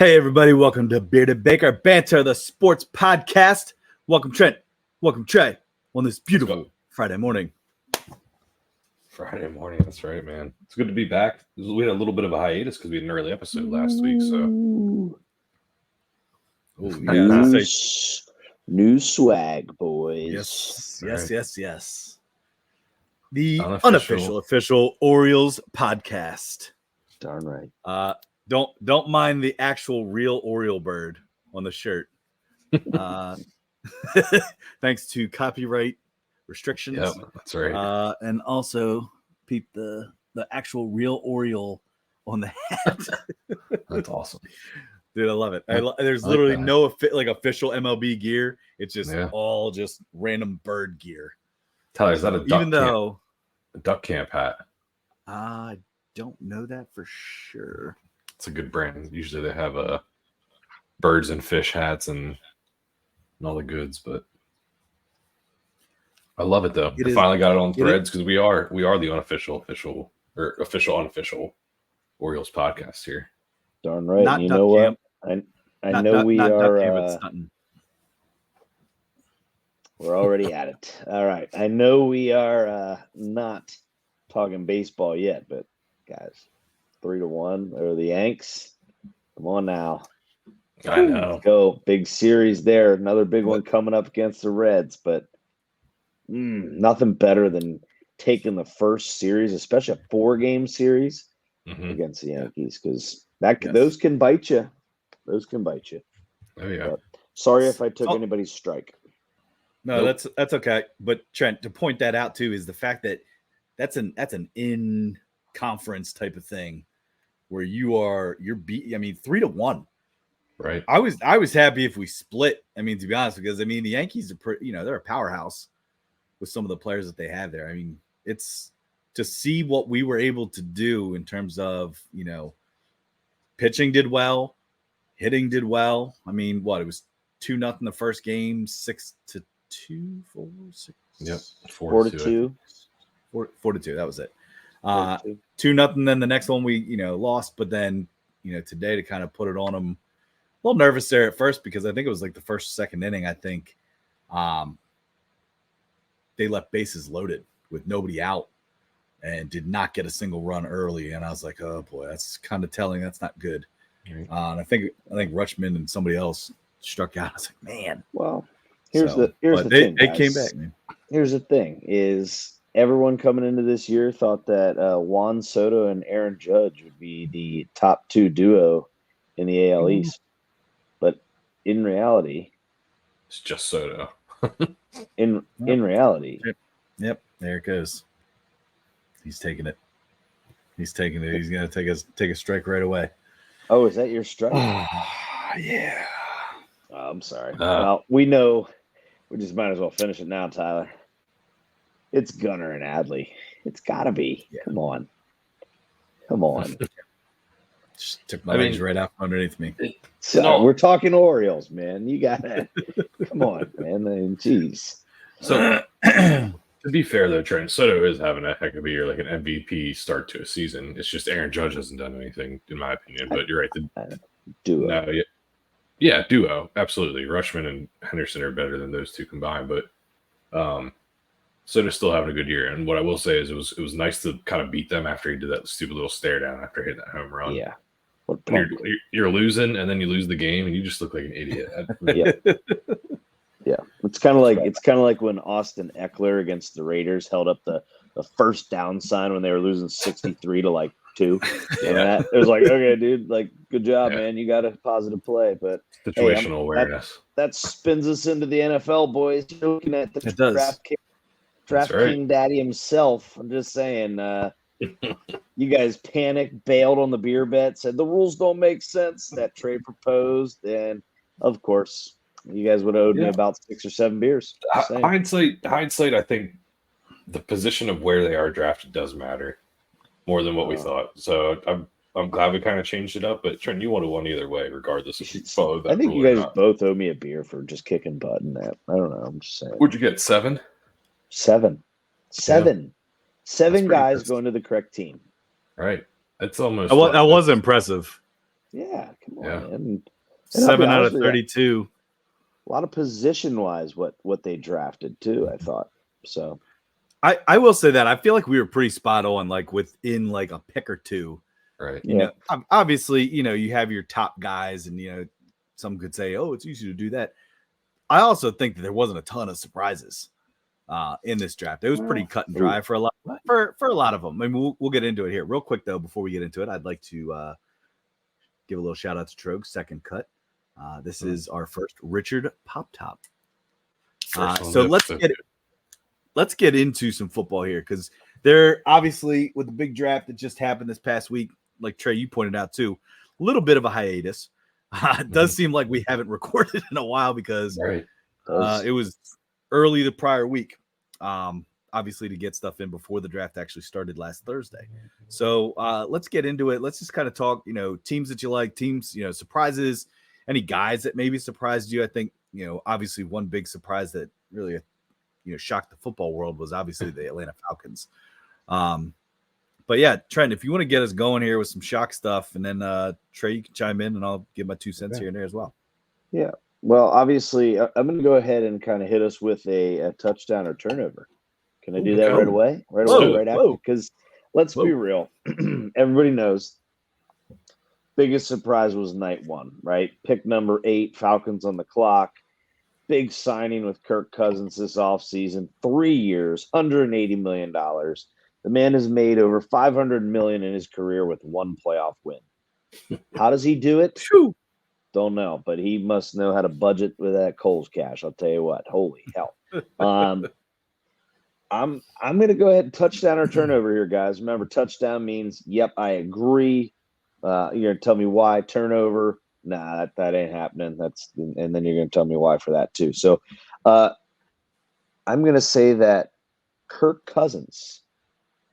Hey, everybody. Welcome to Bearded Baker Banter, the sports podcast. Welcome, Trent. Welcome, Trey, on this beautiful Friday morning. Friday morning. That's right, man. It's good to be back. We had a little bit of a hiatus because we had an early episode last week. So, new swag, boys. Yes, Right. yes. The unofficial official Orioles podcast. Darn right. Don't mind the actual real Oriole bird on the shirt. Thanks to copyright restrictions. Yep, that's right. And also peep the actual real Oriole on the hat. That's awesome. Dude, I love it. There's literally no official MLB gear. It's just all just random bird gear. Tyler, is that a duck camp hat? I don't know that for sure. It's a good brand. Usually they have birds and fish hats and all the goods, but I love it though. I finally got it on Threads because we are the unofficial unofficial Orioles podcast here. Darn right. Not you know what? I know we are. We're already at it. All right. I know we are not talking baseball yet, but guys, 3-1 or the Yanks. Come on now. I know. Let's go. Big series there. Another big one coming up against the Reds, but nothing better than taking the first series, especially a 4-game series against the Yankees, because those can bite you. Those can bite you. Oh yeah. But sorry if I took anybody's strike. No, that's okay. But Trent, to point that out too is the fact that that's an in conference type of thing where you're beat. 3-1. Right. I was happy if we split. To be honest, because the Yankees are they're a powerhouse with some of the players that they have there. It's to see what we were able to do in terms of, pitching did well, hitting did well. It was 2-0 the first game, 6-2, 4-6. Yep. 4-2. 4-2. That was it. 2-0. Then the next one we, lost, but then, today to kind of put it on them. A little nervous there at first because I think it was like the second inning. I think they left bases loaded with nobody out and did not get a single run early. And I was like, oh boy, that's kind of telling. That's not good. Right. And I think Rutschman and somebody else struck out. I was like, man. Well, here's the thing. They came back, man. Here's the thing: is everyone coming into this year thought that Juan Soto and Aaron Judge would be the top 2 duo in the AL East. But in reality, it's just Soto. in reality, yep, there it goes. He's taking it. He's gonna take a strike right away. Oh, is that your strike? Yeah. Oh, I'm sorry. Well, we know. We just might as well finish it now, Tyler. It's Gunnar and Adley. It's gotta be. Yeah. Come on. Just took my legs right out underneath me. We're talking Orioles, man. You gotta come on, man. Jeez. So to be fair though, Trent, Soto is having a heck of a year, like an MVP start to a season. It's just Aaron Judge hasn't done anything, in my opinion. But you're right. The duo. Yeah, duo. Absolutely. Rutschman and Henderson are better than those two combined, but Soto's still having a good year. And what I will say is it was nice to kind of beat them after he did that stupid little stare down after hitting that home run. Yeah. You're losing, and then you lose the game, and you just look like an idiot. Yeah. It's kind of like when Austin Eckler against the Raiders held up the first down sign when they were losing 63-2. Yeah. It was like, okay, dude, good job, man. You got a positive play, but situational awareness. That spins us into the NFL, boys. You're looking at the draft king daddy himself. I'm just saying, you guys panicked, bailed on the beer bet, said the rules don't make sense. That trade proposed, and of course, you guys would have owed me about 6 or 7 beers. Hindsight, I think the position of where they are drafted does matter more than what we thought. So I'm glad we kind of changed it up. But Trent, you would have won either way, regardless if you followed that. I think you guys both owe me a beer for just kicking butt in that. I don't know. I'm just saying. What'd you get? 7? 7. 7 guys going to the correct team. Right. It's almost. That was impressive. Yeah, come on, Yeah. man. And 7 out of 32. A lot of position-wise, what they drafted too, I thought. So I will say that I feel like we were pretty spot on, like within like a pick or two. Right. You know, obviously, you know, you have your top guys, and you know, some could say, "Oh, it's easy to do that." I also think that there wasn't a ton of surprises in this draft. It was pretty cut and dry for a lot for a lot of them. I mean, we'll get into it here real quick though. Before we get into it, I'd like to give a little shout out to Trogue, second cut. This is our first Richard Pop Top. So let's get into some football here, because they're obviously, with the big draft that just happened this past week, like Trey, you pointed out too, a little bit of a hiatus. It does seem like we haven't recorded in a while because it was early the prior week, obviously, to get stuff in before the draft actually started last Thursday. So let's get into it. Let's just kind of talk, you know, teams that you like, teams, you know, surprises, any guys that maybe surprised you. I think, you know, obviously one big surprise that really, you know, shocked the football world was obviously the Atlanta Falcons. But yeah, Trent, if you want to get us going here with some shock stuff, and then Trey, you can chime in, and I'll give my 2 cents here and there as well. Yeah. Well, obviously, I'm going to go ahead and kind of hit us with a touchdown or turnover. Can I do that right away? Right after? Because let's be real. Everybody knows biggest surprise was night one, right? Pick number 8, Falcons on the clock. Big signing with Kirk Cousins this offseason. 3 years, $180 million. The man has made over $500 million in his career with one playoff win. How does he do it? Don't know, but he must know how to budget with that Kohl's cash. I'll tell you what. Holy hell. I'm going to go ahead and touchdown or turnover here, guys. Remember, touchdown means, yep, I agree. You're going to tell me why. Turnover, nah, that ain't happening. And then you're going to tell me why for that too. So I'm going to say that Kirk Cousins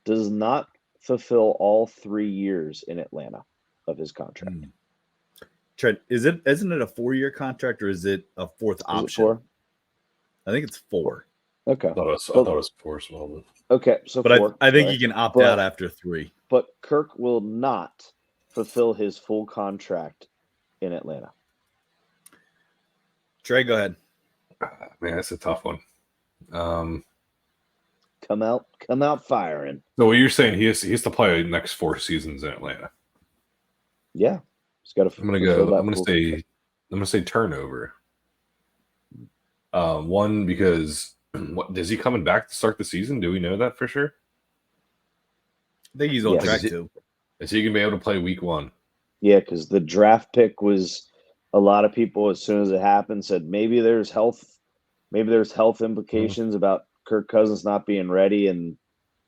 does not fulfill all 3 years in Atlanta of his contract. Trent, isn't it a 4-year contract, or is it a fourth option? 4? I think it's 4. Okay. I thought it was 4 as well. Okay, so but 4. I think you can opt out after 3. But Kirk will not fulfill his full contract in Atlanta. Trey, go ahead. Man, that's a tough one. Come out firing. So what you're saying, he has to play the next 4 seasons in Atlanta. Yeah, he's got to. I'm gonna say turnover. One, because is he coming back to start the season? Do we know that for sure? I think he's on track to. Is he gonna be able to play week 1? Yeah, because the draft pick was, a lot of people, as soon as it happened, said maybe there's health implications about Kirk Cousins not being ready, and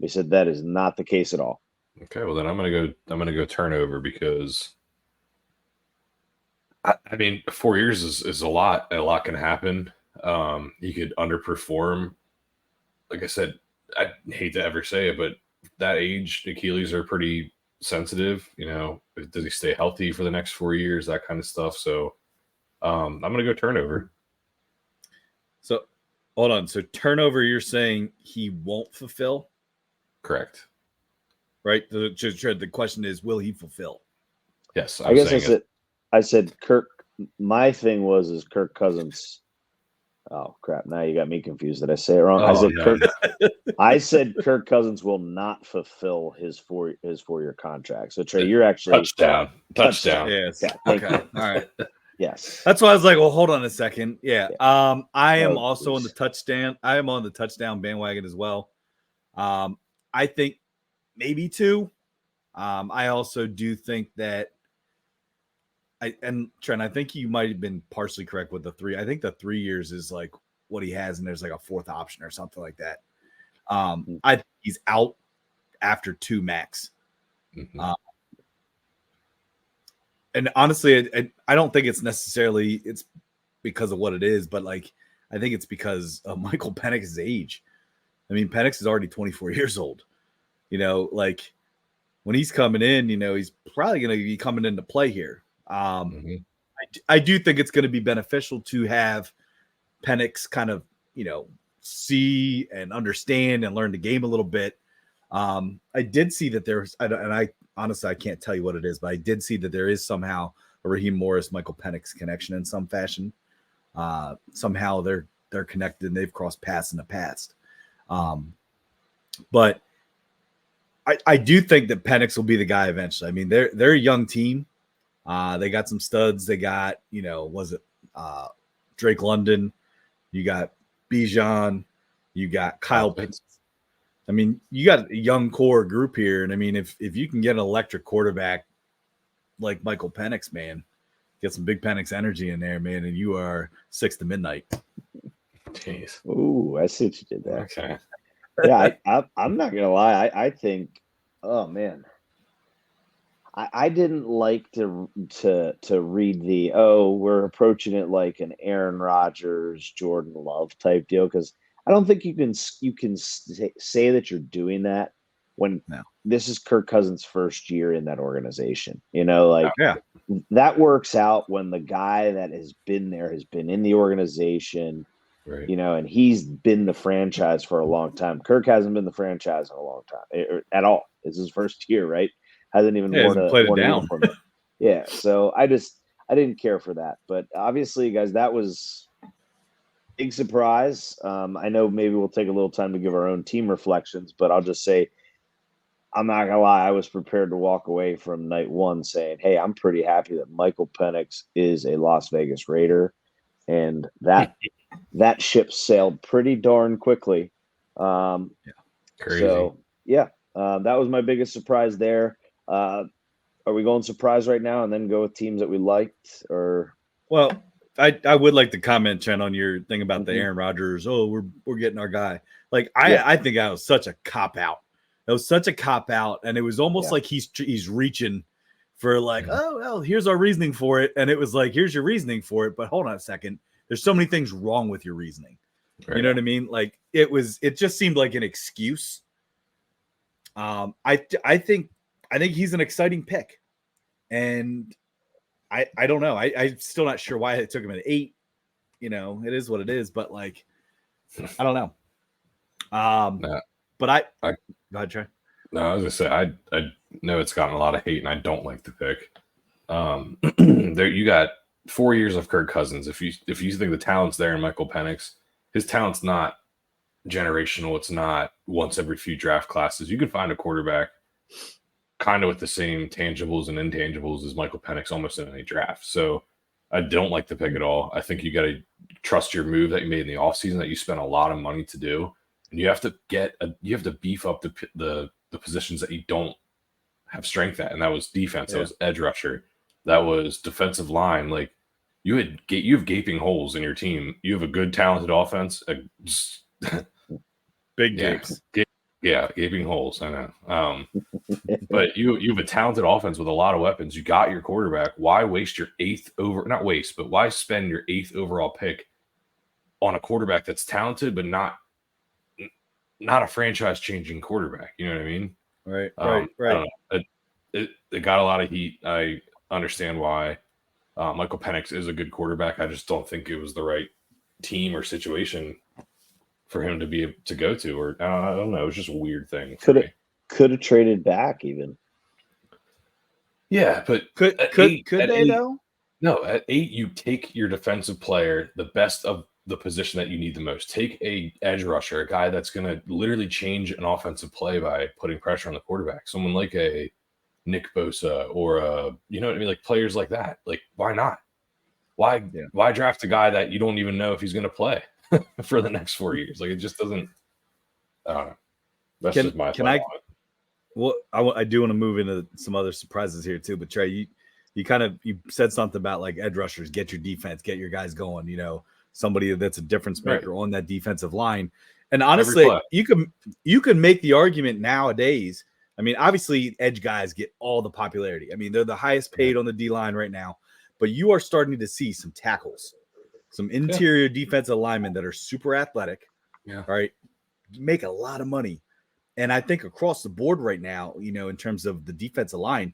they said that is not the case at all. Okay, well then I'm gonna go turnover, because I mean 4 years is a lot. A lot can happen. You could underperform. Like I said, I hate to ever say it, but that age, Achilles are pretty sensitive. You know, does he stay healthy for the next 4 years? That kind of stuff. So I'm gonna go turnover. So hold on. So turnover, you're saying he won't fulfill? Correct. Right. The question is, will he fulfill? Yes. I guess I said Kirk. My thing is Kirk Cousins. Oh crap! Now you got me confused. Did I say it wrong? I said Kirk Cousins will not fulfill his 4-year contract. So Trey, you're actually touchdown. Yes. Yeah, okay. All right. Yes. That's why I was like, well, hold on a second. Yeah. I am Oh, also on the touchdown. I am on the touchdown bandwagon as well. I think maybe 2. I also do think that Trent, I think you might have been partially correct with the 3. I think the 3 years is like what he has, and there's like a 4th option or something like that. I think he's out after 2 max. Mm-hmm. And honestly, I don't think it's necessarily it's because of what it is, but like I think it's because of Michael Penix's age. I mean, Penix is already 24 years old. You know, like when he's coming in, you know, he's probably going to be coming into play here. I do think it's going to be beneficial to have Penix kind of, you know, see and understand and learn the game a little bit. I did see that there's, and honestly, I can't tell you what it is, but I did see that there is somehow a Raheem Morris, Michael Penix connection in some fashion. Somehow they're connected and they've crossed paths in the past. But I do think that Penix will be the guy eventually. I mean, they're a young team. They got some studs. They got, Drake London, you got Bijan, you got Kyle Pitts. I mean, you got a young core group here. And I mean, if you can get an electric quarterback like Michael Penix, man, get some big Penix energy in there, man, and you are 6 to midnight. Jeez. Ooh, I see what you did there. Okay. Yeah, I'm not gonna lie. I think, oh man, I didn't like to read the we're approaching it like an Aaron Rodgers, Jordan Love type deal, because I don't think you can say that you're doing that when this is Kirk Cousins' first year in that organization. That works out when the guy that has been there has been in the organization. Right. And he's been the franchise for a long time. Kirk hasn't been the franchise in a long time at all. It's his first year, right? Hasn't even played it down. Yeah. So I didn't care for that. But obviously, guys, that was big surprise. I know maybe we'll take a little time to give our own team reflections, but I'll just say, I'm not gonna lie, I was prepared to walk away from night one saying, hey, I'm pretty happy that Michael Penix is a Las Vegas Raider. And that ship sailed pretty darn quickly. Crazy. So that was my biggest surprise there. Are we going surprise right now and then go with teams that we liked? Or well, I would like to comment, Chen, on your thing about the Aaron Rodgers. Oh, we're getting our guy. Like I think that was such a cop out. It was such a cop out, and it was almost like he's reaching for like, oh, well, here's our reasoning for it. And it was like, here's your reasoning for it. But hold on a second. There's so many things wrong with your reasoning. Right. You know what I mean? Like it just seemed like an excuse. I think he's an exciting pick. And I don't know. I'm still not sure why it took him at 8. It is what it is, but like, I don't know. But go ahead, Trey. No, I was gonna say I know it's gotten a lot of hate, and I don't like the pick. There you got 4 years of Kirk Cousins. If you think the talent's there in Michael Penix, his talent's not generational. It's not once every few draft classes. You can find a quarterback kind of with the same tangibles and intangibles as Michael Penix almost in any draft. So I don't like the pick at all. I think you got to trust your move that you made in the offseason that you spent a lot of money to do. And you have to beef up the positions that you don't have strength at. And that was defense. That was edge rusher. That was defensive line. Like you have gaping holes in your team. You have a good, talented offense. Big gapes. Gaping holes. I know. But you have a talented offense with a lot of weapons. You got your quarterback. Why waste your why spend your 8th overall pick on a quarterback that's talented but not a franchise-changing quarterback? You know what I mean? Right. I don't know. It got a lot of heat. I understand why. Michael Penix is a good quarterback. I just don't think it was the right team or situation for him to be able to go to, or I don't know. It was just a weird thing. Could have traded back even. Yeah, but could they though? No, at 8 you take your defensive player, the best of the position that you need the most. Take a edge rusher, a guy that's going to literally change an offensive play by putting pressure on the quarterback. Someone like a Nick Bosa or you know what I mean? Like players like that. Like why not? Why draft a guy that you don't even know if he's going to play for the next 4 years? Like it just doesn't. I don't know. That's just my thought on it. Well, I do want to move into some other surprises here too. But Trey, you said something about like edge rushers, get your defense, get your guys going. Somebody that's a difference maker on that defensive line. And honestly, you can make the argument nowadays. I mean, obviously, edge guys get all the popularity. I mean, they're the highest paid on the D line right now. But you are starting to see some tackles, some interior defensive linemen that are super athletic. Yeah. Right. Make a lot of money. And I think across the board right now, in terms of the defensive line,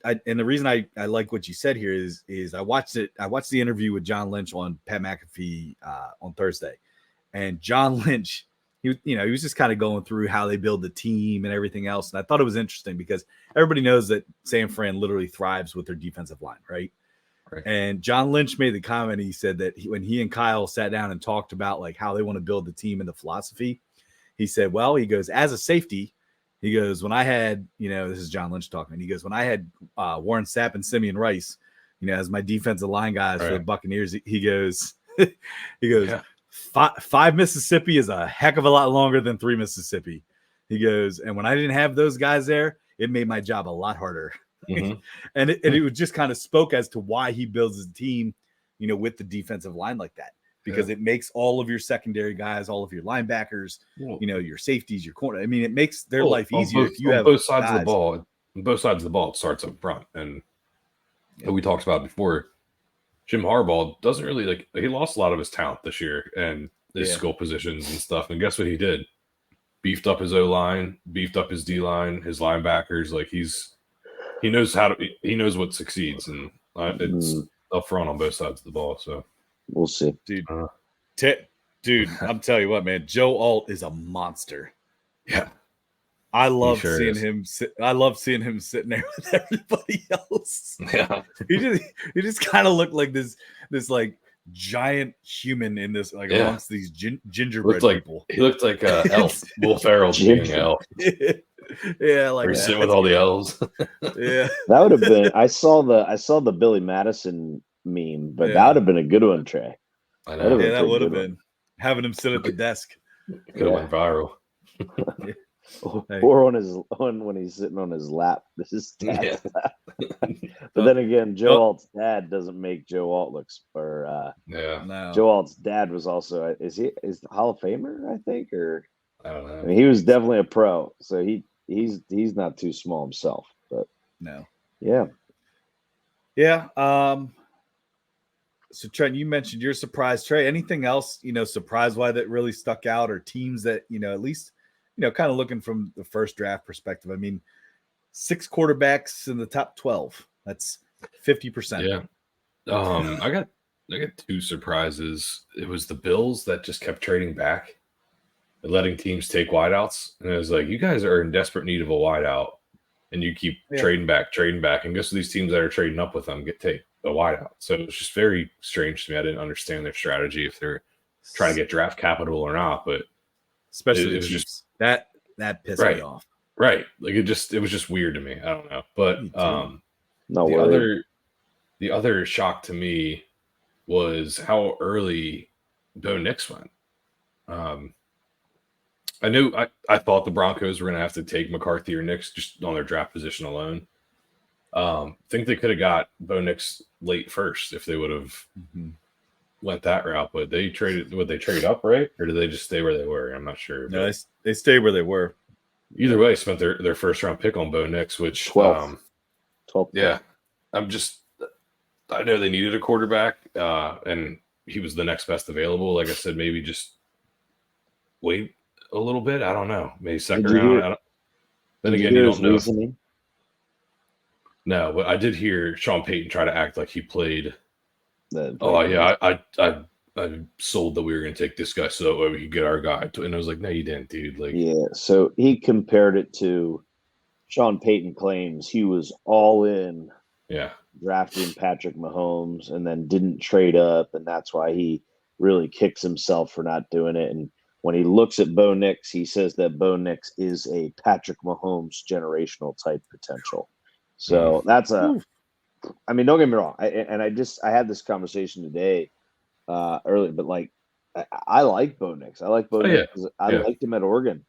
and the reason I like what you said here is I watched the interview with John Lynch on Pat McAfee on Thursday, and John Lynch, he was just kind of going through how they build the team and everything else. And I thought it was interesting because everybody knows that San Fran literally thrives with their defensive line, right? And John Lynch made the comment. He said that when he and Kyle sat down and talked about like how they want to build the team and the philosophy, he said, well, he goes, as a safety, he goes, when I had, this is John Lynch talking. He goes, when I had Warren Sapp and Simeon Rice, as my defensive line guys for the Buccaneers, he goes, yeah. Five Mississippi is a heck of a lot longer than 3 Mississippi. He goes, and when I didn't have those guys there, it made my job a lot harder. Mm-hmm. and it just kind of spoke as to why he builds his team, with the defensive line like that, because it makes all of your secondary guys, all of your linebackers, your safeties, your corner. I mean, it makes their life easier if you have both sides of the ball. On both sides of the ball, it starts up front, and we talked about before. Jim Harbaugh doesn't really he lost a lot of his talent this year and his skill positions and stuff. And guess what he did? Beefed up his O-line, beefed up his D-line, his linebackers. He knows what succeeds, and it's up front on both sides of the ball. So we'll see. Dude, I'm telling you what, man, Joe Alt is a monster. Yeah. I love seeing him sitting there with everybody else. Yeah, he just kind of looked like this like giant human in this amongst these gingerbread people. He looked like elf. Will Ferrell being an elf. Yeah, like sitting with all the elves. Yeah, that would have been. I saw the Billy Madison meme, but that would have been a good one, Trey. I know. That would have been having him sit at the desk. Could have went viral. Or when he's sitting on his lap. This is dad's lap. But then again, Joe Alt's dad doesn't make Joe Alt look no. Joe Alt's dad was also is the Hall of Famer, I think, or I don't know. I mean, he was definitely a pro, so he's not too small himself, but no. Yeah. So Trent, you mentioned you're surprised. Trey, anything else, surprise-wise that really stuck out, or teams that, at least kind of looking from the first draft perspective? I mean, 6 quarterbacks in the top 12. That's 50%. Yeah. I got 2 surprises. It was the Bills that just kept trading back and letting teams take wideouts. And it was like, you guys are in desperate need of a wideout, and you keep trading back. And guess what? These teams that are trading up with them take a wideout. So it's just very strange to me. I didn't understand their strategy, if they're trying to get draft capital or not, but especially it was just that pissed me off. Right. It was just weird to me. I don't know. But the other shock to me was how early Bo Nix went. I thought the Broncos were going to have to take McCarthy or Nix just on their draft position alone. Think they could have got Bo Nix late first if they would have went that route, but they traded. Would they trade up, right, or did they just stay where they were? I'm not sure. No, they stayed where they were. Either way, spent their first round pick on Bo Nix, which 12. Yeah, I know they needed a quarterback, and he was the next best available. Like I said, maybe just wait a little bit. I don't know. Maybe second round. Then again, you don't know. Reasoning? No, but I did hear Sean Payton try to act like he played. I sold that we were going to take this guy so that way we could get our guy. And I was like, no, you didn't, dude. So he compared it to Sean Payton claims he was all in. Yeah. Drafting Patrick Mahomes and then didn't trade up, and that's why he really kicks himself for not doing it. And when he looks at Bo Nix, he says that Bo Nix is a Patrick Mahomes generational type potential. So that's don't get me wrong. I had this conversation today earlier, but I like Bo Nix. I like Bo Nix. I liked him at Oregon.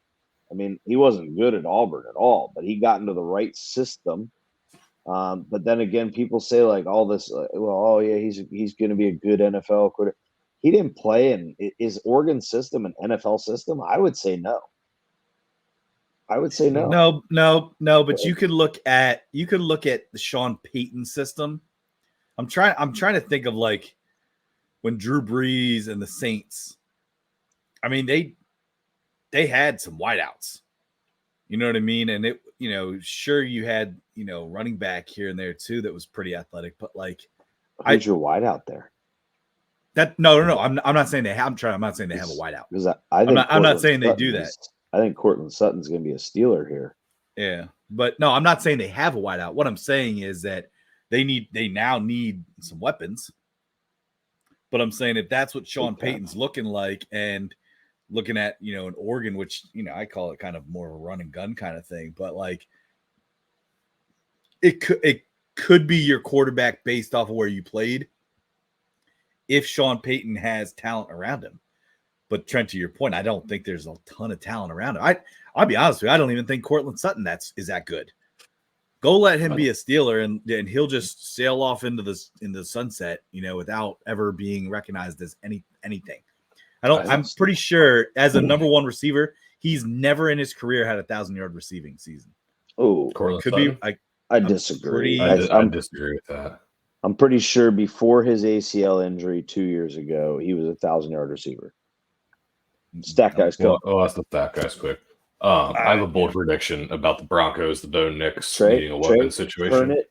I mean, he wasn't good at Auburn at all, but he got into the right system. But then again, people say all this, he's going to be a good NFL quarterback. He didn't play in is Oregon system an NFL system? I would say no. No. But you could look at the Sean Payton system. I'm trying to think of when Drew Brees and the Saints. I mean, they had some wideouts. You know what I mean? And it, sure you had, running back here and there too that was pretty athletic, but who's your wideout there? No. I'm not saying they have. I'm not saying they have a wideout. Because I think I'm not saying they do that. I think Cortland Sutton's going to be a Steeler here. Yeah, but no, I'm not saying they have a wideout. What I'm saying is that they now need some weapons. But I'm saying if that's what Sean Payton's looking like, and looking at an Oregon, which I call it kind of more of a run and gun kind of thing, but like it could be your quarterback based off of where you played if Sean Payton has talent around him. But Trent, to your point, I don't think there's a ton of talent around him. I'll be honest with you, I don't even think Cortland Sutton is that good. Go let him be a Steeler, and he'll just sail off into the sunset, without ever being recognized as anything. I'm pretty sure as a number one receiver, he's never in his career had 1,000-yard receiving season. Oh, could be. I disagree. I disagree with that. I'm pretty sure before his ACL injury 2 years ago, he was a 1,000-yard receiver. Stat guys, go. Oh, that's the stat guys quick. I have a bold prediction about the Broncos, the Bo Nix needing a weapon situation.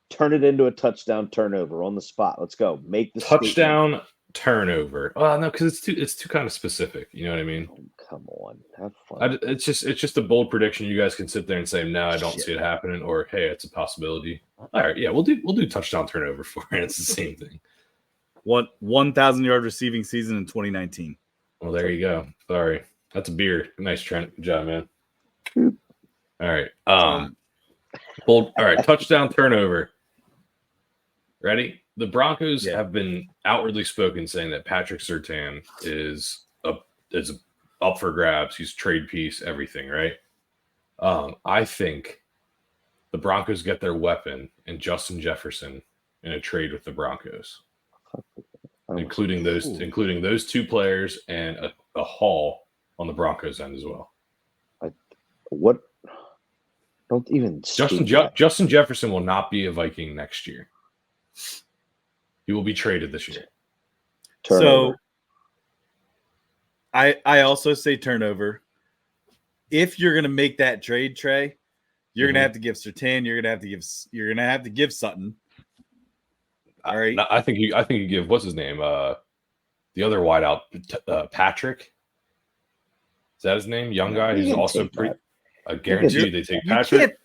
Turn it into a touchdown turnover on the spot. Let's go. Make the touchdown turnover. Oh no, because it's too kind of specific. You know what I mean? Oh, come on, have fun. It's just a bold prediction. You guys can sit there and say, "No, I don't see it happening," or "Hey, it's a possibility." All right, yeah, we'll do touchdown turnover for it. It's the same thing. 1,000-yard receiving season in 2019. Well, there you go. Sorry. That's a beer. Nice, Trent. Good job, man. All right. Bold. All right. Touchdown turnover. Ready? The Broncos have been outwardly spoken saying that Patrick Surtain is up for grabs. He's trade piece, everything, right? I think the Broncos get their weapon in Justin Jefferson in a trade with the Broncos, including those two players and a haul on the Broncos end as well. What? Don't even. Justin Jefferson will not be a Viking next year. He will be traded this year. Turnover. So I also say turnover. If you're gonna make that trade, Trey, you're gonna have to give Surtain. You're gonna have to give Sutton. All right. I think you give what's his name? The other wideout, Patrick. Is that his name? Young guy who's also pretty. I guarantee you they take Patrick.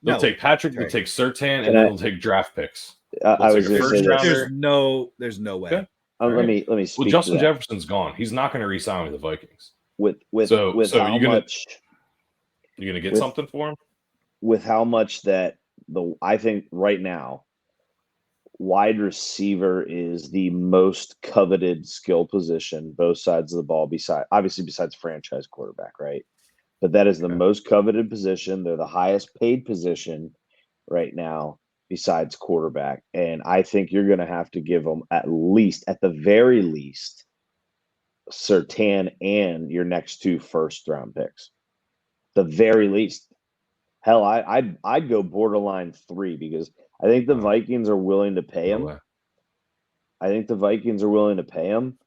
They'll take Patrick. They'll take Surtain, and then they'll take draft picks. I was going to say there's no way. Okay. Let me speak. Well, Justin Jefferson's gone. He's not going to re-sign with the Vikings. With how much you're going to get something for him? With how much that I think right now, wide receiver is the most coveted skill position, both sides of the ball, besides franchise quarterback, right? But that is the most coveted position. They're the highest paid position right now, besides quarterback. And I think you're going to have to give them at the very least, Surtain and your next 2 first-round picks. The very least. Hell, I'd go borderline 3 because I think the Vikings are willing to pay him. I think the Vikings are willing to pay him.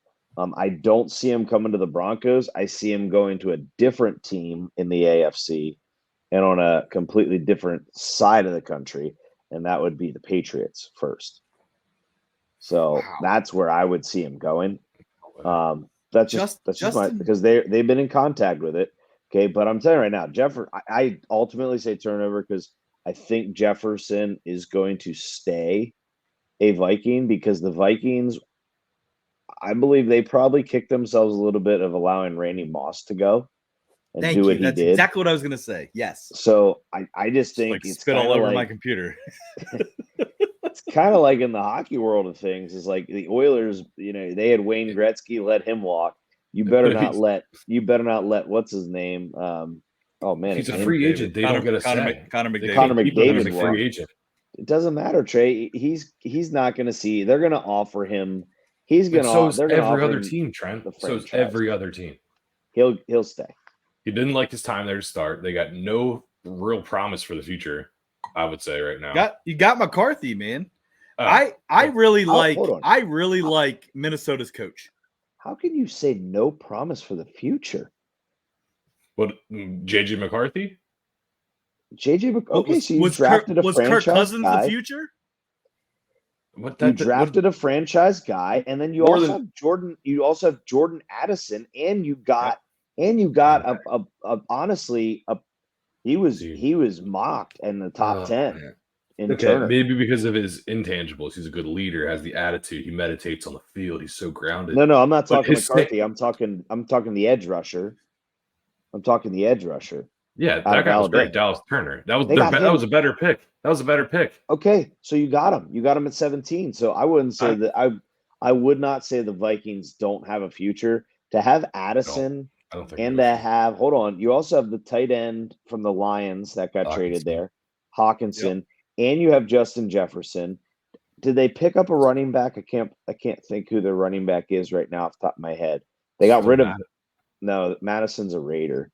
I don't see him coming to the Broncos. I see him going to a different team in the AFC and on a completely different side of the country, and that would be the Patriots first. So that's where I would see him going. That's just because they've been in contact with it. Okay, but I'm telling you right now, I ultimately say turnover because I think Jefferson is going to stay a Viking because the Vikings, I believe they probably kicked themselves a little bit of allowing Randy Moss to go and do what he did. That's exactly what I was going to say. Yes. So I just think it's spit all over my computer. It's kind of like in the hockey world of things. It's like the Oilers, they had Wayne Gretzky, let him walk. You better not let what's his name? Oh man, he's a free agent. They don't get a say. Connor McDavid is a free agent. It doesn't matter, Trey. He's not going to see. They're going to offer him. He's going to. So is every other team, Trent. So is every other team. He'll stay. He didn't like his time there to start. They got no real promise for the future. I would say right now. You got McCarthy, man. I really like Minnesota's coach. How can you say no promise for the future? What, JJ McCarthy? Okay, so you drafted a franchise Kirk Cousins guy. the future? You drafted a franchise guy, and then you also have Jordan. You also have Jordan Addison, and you got honestly he was mocked in the top 10 in Turner. Maybe because of his intangibles. He's a good leader, has the attitude. He meditates on the field. He's so grounded. No, I'm not talking McCarthy. I'm talking the edge rusher. Yeah, that guy was great. Dallas Turner. That was a better pick. Okay, so you got him. You got him at 17. So I wouldn't say that I would not say the Vikings don't have a future. To have Addison and to have you also have the tight end from the Lions that got traded there, Hawkinson, and you have Justin Jefferson. Did they pick up a running back? I can't think who their running back is right now off the top of my head. They got rid of Madison's a Raider.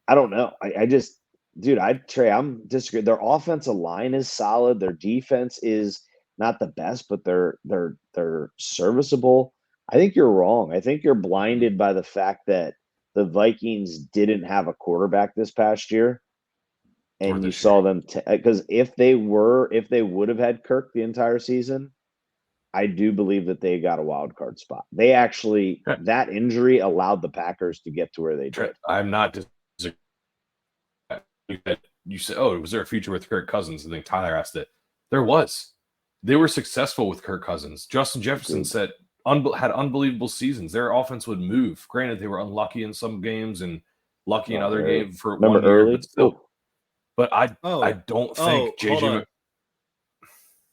I don't know. I'm disagreeing. Their offensive line is solid. Their defense is not the best, but they're serviceable. I think you're wrong. I think you're blinded by the fact that the Vikings didn't have a quarterback this past year, and you saw them because if they would have had Kirk the entire season, I do believe that they got a wild card spot. They actually that injury allowed the Packers to get to where they did. I'm not. You said, "Oh, was there a future with Kirk Cousins?" And then Tyler asked it. There was. They were successful with Kirk Cousins. Justin Jefferson had unbelievable seasons. Their offense would move. Granted, they were unlucky in some games and lucky in other games for one year. Early? But still, I don't think JJ.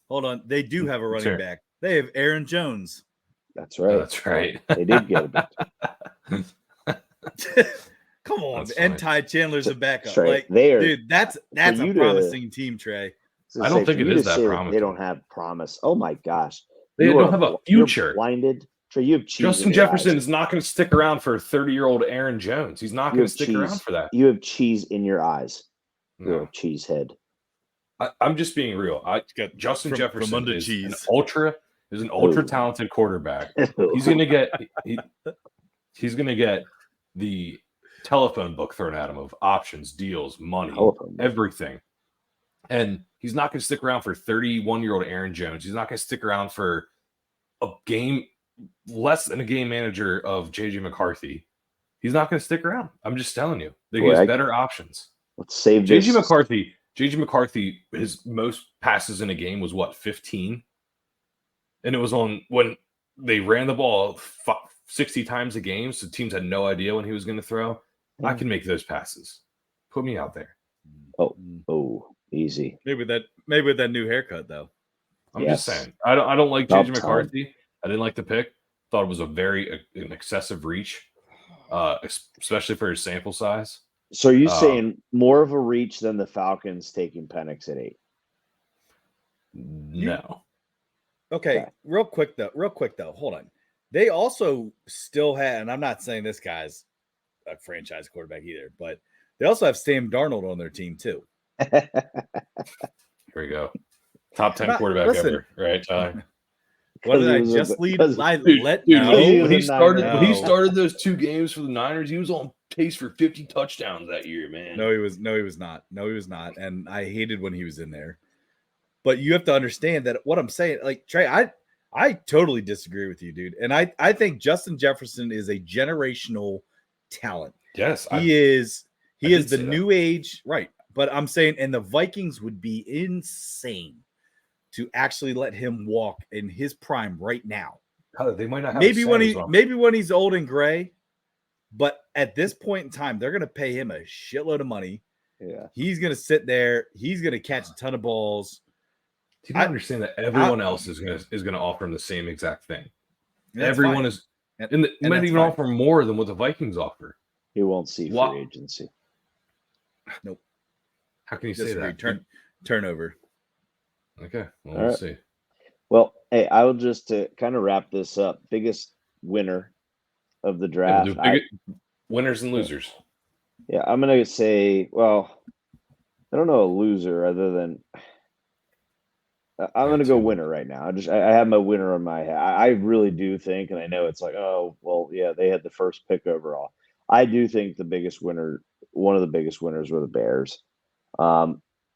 Hold on, they do have a running back. They have Aaron Jones. That's right. That's right. They did get it. Come on, and Ty Chandler's a backup. Like, dude, that's a promising team, Trey. I don't think it is that promising. They don't have promise. Oh my gosh, they don't have a future. You're blinded. Trey, you have cheese. Justin Jefferson is not going to stick around for 30-year-old Aaron Jones. He's not going to stick around for that. You have cheese in your eyes. You're a cheese head. I'm just being real. Justin Jefferson is an ultra talented quarterback. He's going to get the telephone book thrown at him of options, deals, money, everything. And he's not going to stick around for 31-year-old Aaron Jones. He's not going to stick around for less than a game manager of JJ McCarthy. He's not going to stick around. I'm just telling you. He has better options. Let's save JJ McCarthy. JJ McCarthy, his most passes in a game was 15? And it was on when they ran the ball 60 times a game, so teams had no idea when he was going to throw. I can make those passes. Put me out there. Oh, easy. Maybe with that new haircut though. I'm just saying. I don't like JJ McCarthy. I didn't like the pick. Thought it was an excessive reach, especially for his sample size. So are you saying more of a reach than the Falcons taking Penix at 8? No. Okay. Real quick though. Hold on. They also still had, and I'm not saying this guy's a franchise quarterback either, but they also have Sam Darnold on their team too. Here we go. Top 10 quarterback ever, right, Tyler? What did I just lead? When he started those 2 games for the Niners, he was on pace for 50 touchdowns that year, man. No, he was not. And I hated when he was in there. But you have to understand that what I'm saying, like Trey, I totally disagree with you, dude. And I think Justin Jefferson is a generational talent. Yes, he is the new age, right? But I'm saying, and the Vikings would be insane to actually let him walk in his prime right now. They might not have maybe when he's old and gray, but at this point in time, they're going to pay him a shitload of money. Yeah, he's going to sit there. He's going to catch a ton of balls. Do you understand that everyone else is going to offer him the same exact thing? Everyone is, and might even offer more than what the Vikings offer. He won't see free agency. Nope. How can you say that? Turnover. Okay, we'll see. Well, hey, I will just to kind of wrap this up. Biggest winner of the draft. Winners and losers. Yeah, I'm gonna say. Well, I don't know a loser other than. I'm gonna go winner right now. I have my winner on my head. I really do think, and I know it's like, oh well, yeah, they had the first pick overall. I do think the biggest winner, one of the biggest winners, were the Bears.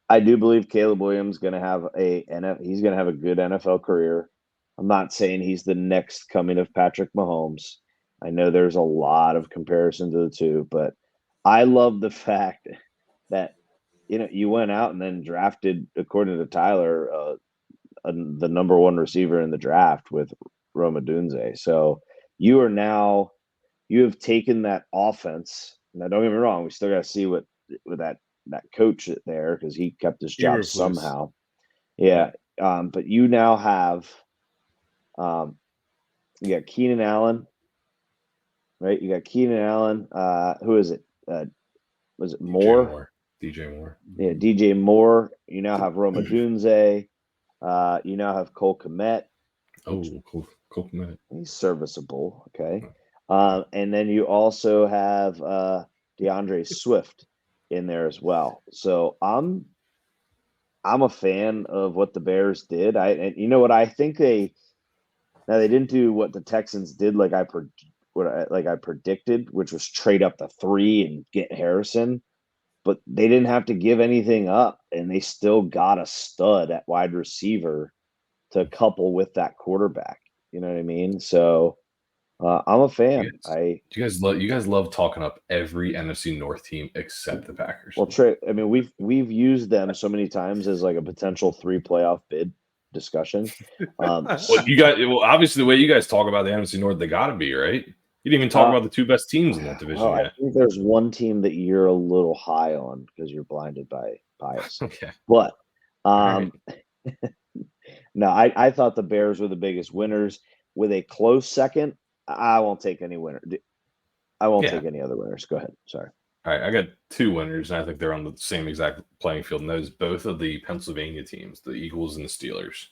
I do believe Caleb Williams going to have he's going to have a good NFL career. I'm not saying he's the next coming of Patrick Mahomes. I know there's a lot of comparison to the two, but I love the fact that you went out and then drafted, according to Tyler, the number one receiver in the draft with Rome Odunze. So you have taken that offense. Now, don't get me wrong, we still got to see what that coach there, because he kept his job somehow. Yeah. But you now have you got Keenan Allen, right? You got Keenan Allen. Who is it? Was it Moore? DJ Moore. Yeah, DJ Moore. You now have Rome Odunze. You now have Cole Kmet. Oh, Cole Kmet. He's serviceable. Okay. And then you also have DeAndre Swift in there as well. So I'm a fan of what the Bears did. And you know what I think they didn't do what the Texans did, like I predicted, which was trade up to 3 and get Harrison. But they didn't have to give anything up, and they still got a stud at wide receiver to couple with that quarterback. You know what I mean? So I'm a fan. You guys love talking up every NFC North team except the Packers. Well, I mean, we've used them so many times as like a potential 3 playoff bid discussion. Obviously the way you guys talk about the NFC North, they got to be, right. You didn't even talk about the 2 best teams in that division yet. I think there's one team that you're a little high on because you're blinded by bias. Okay. But no, I thought the Bears were the biggest winners. With a close second, I won't take any winner. I won't take any other winners. Go ahead. Sorry. All right, I got 2 winners, and I think they're on the same exact playing field, and those both of the Pennsylvania teams, the Eagles and the Steelers.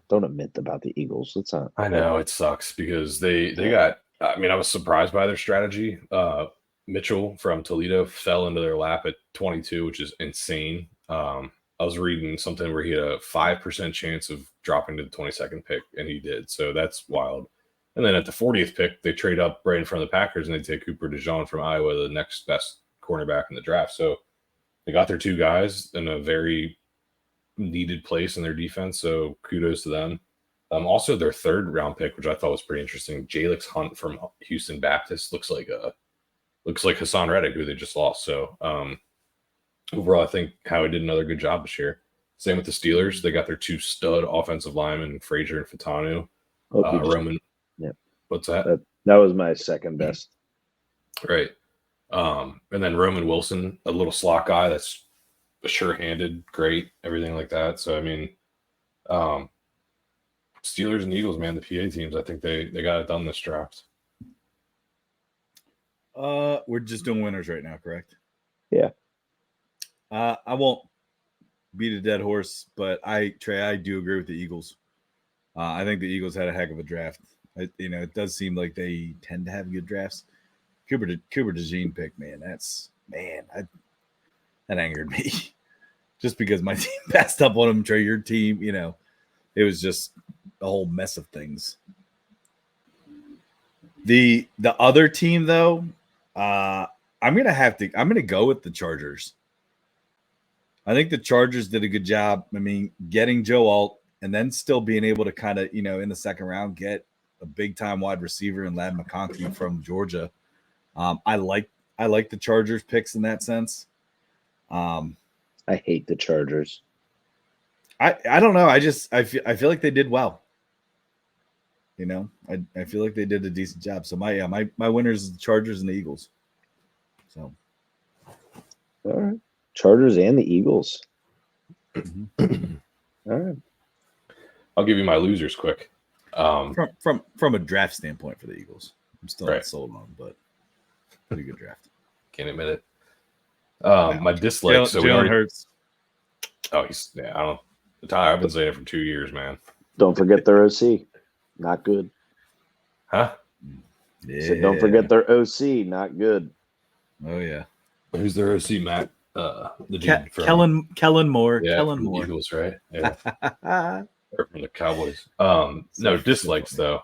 Don't admit about the Eagles. It's not. I know it sucks because they got. I mean, I was surprised by their strategy. Mitchell from Toledo fell into their lap at 22, which is insane. I was reading something where he had a 5% chance of dropping to the 22nd pick, and he did. So that's wild. And then at the 40th pick, they trade up right in front of the Packers, and they take Cooper DeJean from Iowa, the next best cornerback in the draft. So they got their 2 guys in a very needed place in their defense. So kudos to them. Also, their 3rd round pick, which I thought was pretty interesting, Jalix Hunt from Houston Baptist, looks like Hassan Reddick, who they just lost. So overall, I think Howie did another good job this year. Same with the Steelers; they got their 2 stud offensive linemen, Frazier and Fatanu. Roman, what's that? That was my second best. Right, and then Roman Wilson, a little slot guy that's sure-handed, great, everything like that. So I mean, Steelers and Eagles, man, the PA teams, I think they got it done this draft. We're just doing winners right now, correct? Yeah. I won't beat a dead horse, but I do agree with the Eagles. I think the Eagles had a heck of a draft. It does seem like they tend to have good drafts. Cooper DeJean pick, man, that angered me. Just because my team passed up on him, Trey, your team, it was just a whole mess of things. The other team, though, I'm gonna go with the Chargers. I think the Chargers did a good job. I mean, getting Joe Alt and then still being able to kind of, in the 2nd round, get a big time wide receiver in Ladd McConkey from Georgia. I like the Chargers picks in that sense. I hate the Chargers. I don't know. I feel like they did well. I feel like they did a decent job. So my winners is the Chargers and the Eagles. So all right. Chargers and the Eagles. Mm-hmm. All right. I'll give you my losers quick. From a draft standpoint for the Eagles, I'm still not sold on, but pretty good draft. Can't admit it. My dislikes. Jalen Hurts. Oh, I don't. Tyler, I've been saying it for 2 years, man. Don't forget their OC. Not good. Huh? Yeah. So don't forget their OC. Not good. Oh yeah. Who's their OC, Matt? The dude from Kellen Moore. Yeah, Kellen from Moore. The Eagles, right? Yeah. Or from the Cowboys. No dislikes though.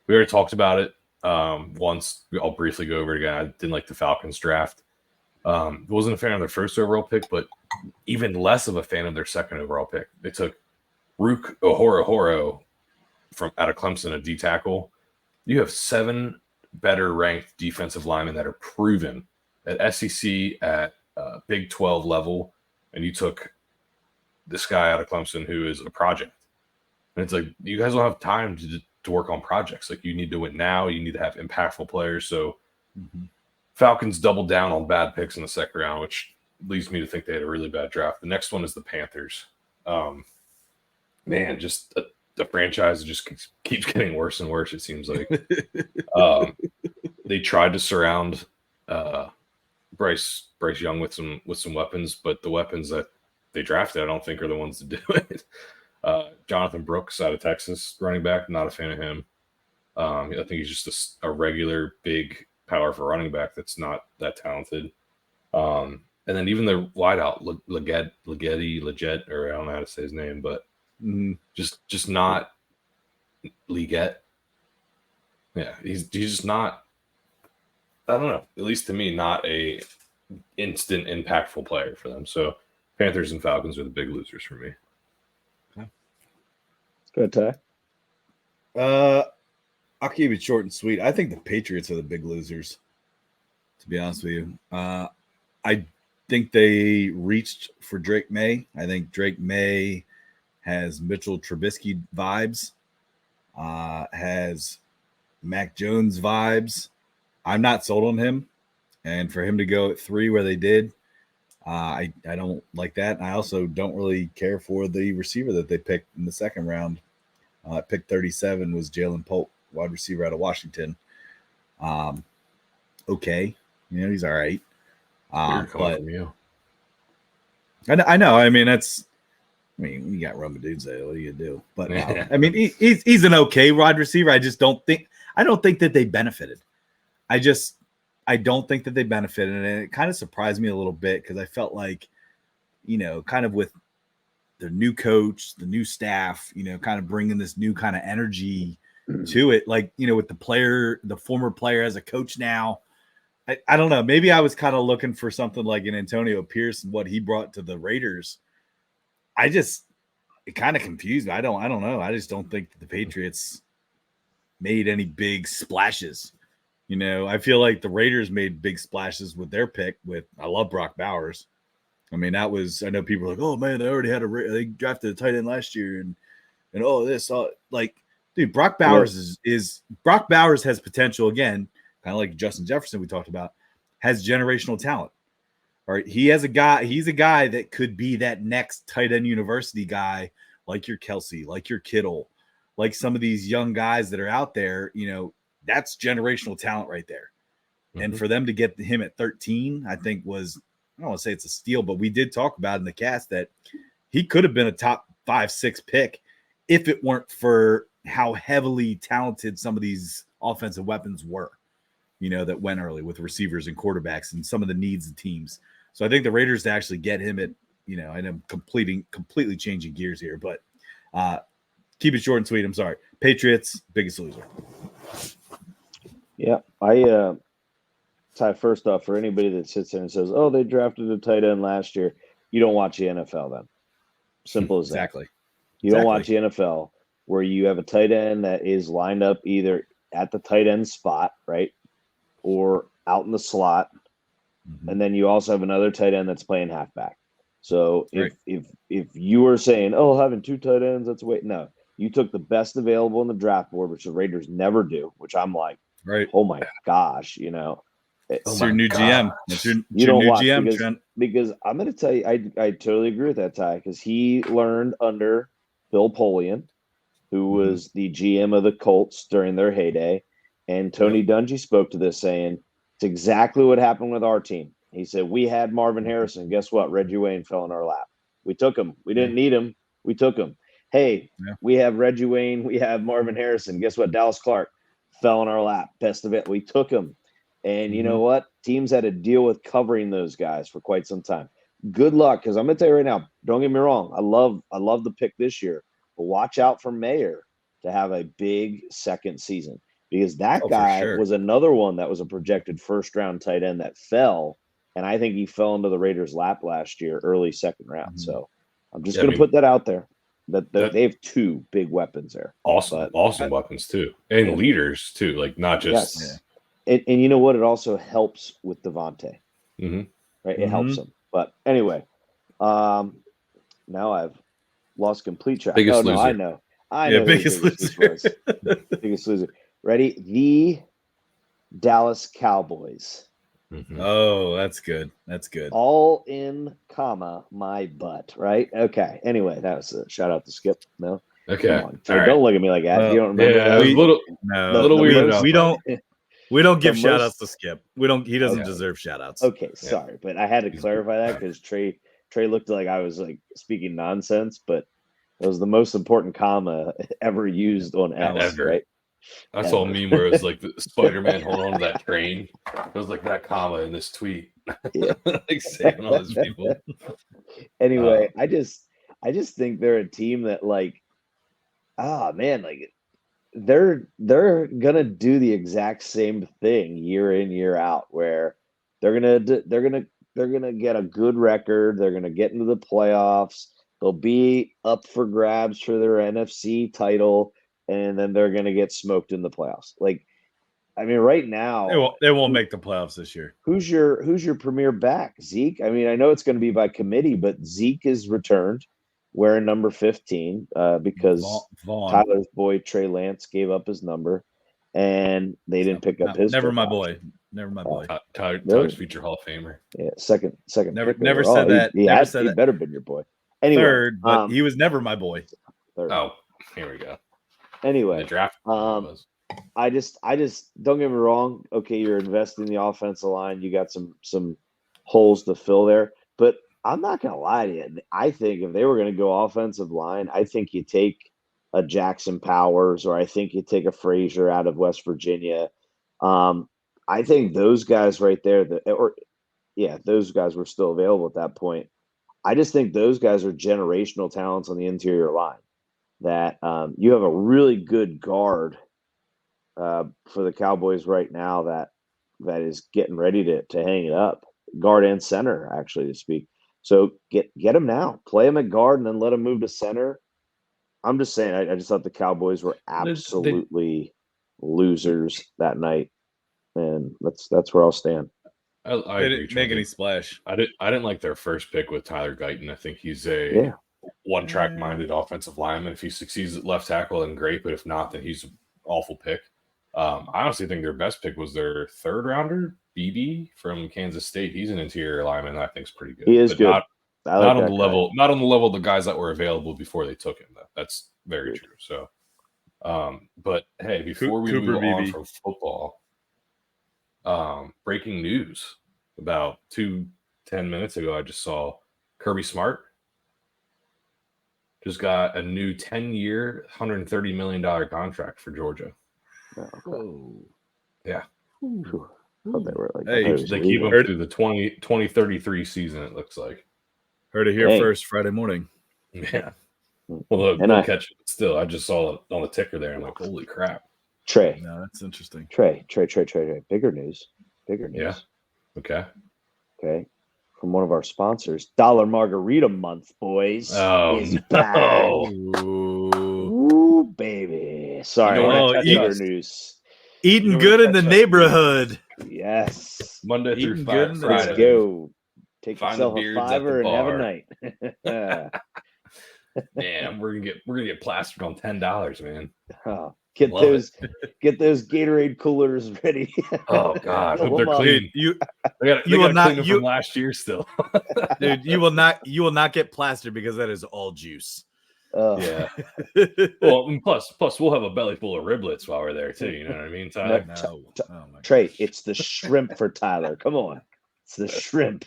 We already talked about it once. I'll briefly go over it again. I didn't like the Falcons draft. Wasn't a fan of their first overall pick, but even less of a fan of their second overall pick. They took Rook Ohoro from out of Clemson, a D tackle. You have 7 better ranked defensive linemen that are proven at SEC, at Big 12 level, and you took this guy out of Clemson who is a project. And it's like, you guys don't have time to work on projects. Like, you need to win now. You need to have impactful players. So Falcons doubled down on bad picks in the second round, which leads me to think they had a really bad draft. The next one is the Panthers. Man, just the franchise just keeps getting worse and worse, it seems like. They tried to surround Bryce Young with some weapons, but the weapons that they drafted, I don't think, are the ones to do it. Jonathan Brooks out of Texas, running back, not a fan of him. I think he's just a regular big powerful running back that's not that talented. And then even the wideout, Leggett, or I don't know how to say his name, but just not Leggett. Yeah, he's just not. I don't know. At least to me, not a instant impactful player for them. So Panthers and Falcons are the big losers for me. Good, Ty. I'll keep it short and sweet. I think the Patriots are the big losers, to be honest with you. I think they reached for Drake May. I think Drake May has Mitchell Trubisky vibes, has Mac Jones vibes. I'm not sold on him. And for him to go at 3 where they did, I don't like that. And I also don't really care for the receiver that they picked in the second round. Pick 37 was Jalen Polk, wide receiver out of Washington. Okay. He's all right. But from you. I know. I mean, you got Roman Dunze. What do you do? But I mean, he's an okay wide receiver. I don't think that they benefited. I don't think that they benefited, and it kind of surprised me a little bit because I felt like, kind of with the new coach, the new staff, kind of bringing this new kind of energy to it, like, with the former player as a coach now. I don't know. Maybe I was kind of looking for something like an Antonio Pierce and what he brought to the Raiders. It kind of confused me. I don't know. I just don't think that the Patriots made any big splashes. I feel like the Raiders made big splashes with their pick I love Brock Bowers. I mean, I know people are like, oh man, they already they drafted a tight end last year and dude, Brock Bowers Brock Bowers has potential again, kind of like Justin Jefferson we talked about, has generational talent. All right. He's a guy that could be that next tight end university guy, like your Kelsey, like your Kittle, like some of these young guys that are out there, that's generational talent right there. Mm-hmm. And for them to get him at 13, I think I don't want to say it's a steal, but we did talk about in the cast that he could have been a top 5-6 pick if it weren't for how heavily talented some of these offensive weapons were, that went early with receivers and quarterbacks and some of the needs of teams. So I think the Raiders to actually get him at, and I'm completely changing gears here, but keep it short and sweet. I'm sorry. Patriots, biggest loser. Yeah, Ty, first off, for anybody that sits there and says, oh, they drafted a tight end last year, you don't watch the NFL then. Simple as exactly. that. You don't watch the NFL where you have a tight end that is lined up either at the tight end spot, right, or out in the slot. Mm-hmm. And then you also have another tight end that's playing halfback. So if you were saying, oh, having 2 tight ends, that's no. You took the best available in the draft board, which the Raiders never do, which I'm like, oh my gosh, It's your new GM. It's your don't new watch GM, because I'm going to tell you, I totally agree with that, Ty, because he learned under Bill Polian, who was the GM of the Colts during their heyday. And Tony Dungy spoke to this saying, it's exactly what happened with our team. He said, we had Marvin Harrison. Guess what? Reggie Wayne fell in our lap. We took him. We didn't need him. We took him. Hey, we have Reggie Wayne. We have Marvin Harrison. Guess what? Dallas Clark fell in our lap. Best of it. We took him. And you know what? Teams had to deal with covering those guys for quite some time. Good luck, because I'm going to tell you right now, don't get me wrong. I love the pick this year. But watch out for Mayer to have a big second season, because that guy was another one that was a projected first-round tight end that fell And I think he fell into the Raiders' lap last year, early second round. Mhm. So I'm just going to put that out there. That they have two big weapons there. Awesome weapons too, and leaders too. Like not just. Yes. And you know what? It also helps with Devontae. Mm-hmm. Right? It helps him. But anyway, now I've lost complete track. Biggest loser. I know. Biggest loser. Biggest loser. Ready? The Dallas Cowboys. Mm-hmm. Oh, that's good. That's good. All in, comma, my butt. Right? Okay. Anyway, that was a shout out to Skip. No. Okay. Don't look at me like that. You don't remember yeah, that? It was a little weird. We don't give shout outs to Skip. He doesn't deserve shout outs. Okay, sorry, but I had to clarify that because Trey looked like I was like speaking nonsense, but it was the most important comma ever used on X, right? I saw a meme where it was like the Spider-Man holding on to that train. It was like that comma in this tweet. Yeah. Like saving all those people. Anyway, I just think they're a team that like, man, like they're gonna do the exact same thing year in, year out, where they're gonna get a good record, they're gonna get into the playoffs, they'll be up for grabs for their NFC title, and then they're gonna get smoked in the playoffs. Like, I mean, right now they won't make the playoffs this year. Who's your premier back? Zeke? I mean, I know it's going to be by committee, but Zeke is returned wearing number 15 because Vaughn. Tyler's boy Trey Lance gave up his number, and they didn't pick up his. Never my boy. Tyler's future Hall of Famer. Yeah, second. Never said that. He better been your boy. Anyway, third, but he was never my boy. Third. Oh, here we go. Anyway, the draft. I just don't get me wrong. Okay, you're investing in the offensive line. You got some holes to fill there, but I'm not gonna lie to you. I think if they were gonna go offensive line, I think you take a Jackson Powers, or I think you take a Frazier out of West Virginia. I think those guys right there, those guys were still available at that point. I just think those guys are generational talents on the interior line. That you have a really good guard for the Cowboys right now that is getting ready to hang it up, guard and center, actually, to speak. So get him now, play him at guard, and then let him move to center. I'm just saying, I just thought the Cowboys were absolutely losers that night, and that's where I'll stand. I they didn't make any splash. I didn't like their first pick with Tyler Guyton. I think he's a one-track minded offensive lineman. If he succeeds at left tackle, then great. But if not, then he's an awful pick. I honestly think their best pick was their third rounder, BB from Kansas State. He's an interior lineman that I think is pretty good. He is good. Not on the level of the guys that were available before they took him, though. That's very true. So, but hey, before we move on from football, breaking news about 10 minutes ago, I just saw Kirby Smart just got a new 10-year, $130 million contract for Georgia. Oh. Yeah. They keep him through the 2033 season, it looks like. Heard it here first Friday morning. Yeah. Well, they'll catch it still. I just saw it on the ticker there. I'm like, holy crap. Trey. No, that's interesting. Trey. Bigger news. Yeah. Okay. From one of our sponsors, Dollar Margarita Month, boys. Is back. Ooh, baby. Sorry. News. Eating good in the neighborhood. Yes. Monday through Friday. Let's go. Take Find yourself a $5 and have a night. Man, we're gonna get plastered on $10, man. Oh, get those Gatorade coolers ready. Oh God, they're clean. They got clean them from last year still. Dude, you will not get plastered because that is all juice. Yeah. Well, and plus we'll have a belly full of riblets while we're there too. You know what I mean, Tyler? Trey, it's the shrimp for Tyler. Come on, it's the shrimp.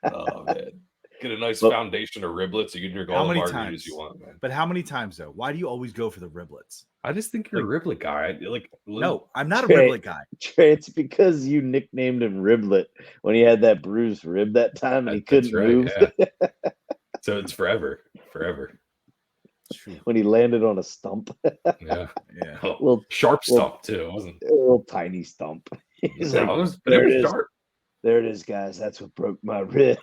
Oh man. Get a nice foundation of riblets. You can drink all the margaritas you want, man. But how many times though? Why do you always go for the riblets? I just think you're a riblet guy. No, I'm not a riblet guy. Trey, it's because you nicknamed him Riblet when he had that bruised rib that time and he couldn't move. Yeah. So it's forever. When he landed on a stump. Yeah. A little sharp stump too, wasn't it? A little tiny stump. He's sharp. There it is, guys. That's what broke my rib.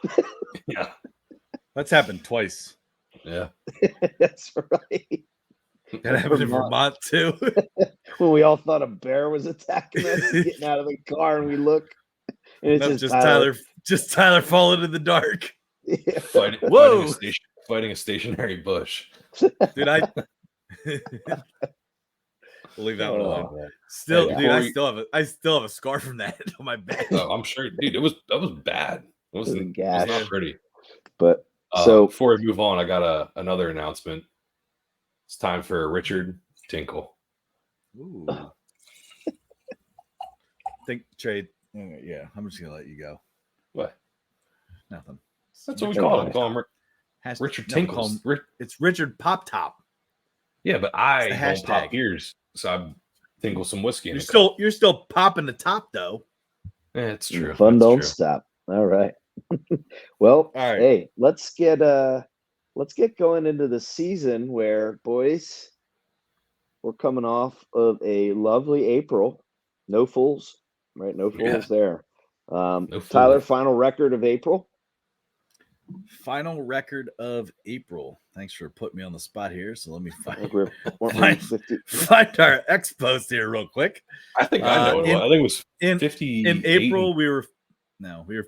Yeah. That's happened twice. Yeah. That's right. That happened in Vermont too. When we all thought a bear was attacking us, getting out of the car, and we look, and it's Nope, just Tyler falling in the dark. Yeah. Fighting a stationary bush. Dude, we'll leave that one alone. Man. Still, Hey, dude, I still have a scar from that on my back. Oh, I'm sure, dude. That was bad. It was not pretty. But so before we move on, I got another announcement. It's time for Richard Tinkle. Ooh. Think trade. Yeah, I'm just gonna let you go. What? Nothing. That's what we call him. Call him Richard Tinkle. It's Richard Pop Top. Yeah, but I don't pop ears, so I tinkle some whiskey. You're still popping the top though. Yeah, it's true. Fun don't stop. All right. Well, all right. Hey, let's get going into the season where, boys, we're coming off of a lovely April. No fools, right? No fools there. Tyler, final record of April. Final record of April. Thanks for putting me on the spot here. So let me find our X post here real quick. I think I know. I think it was 50. In April, we were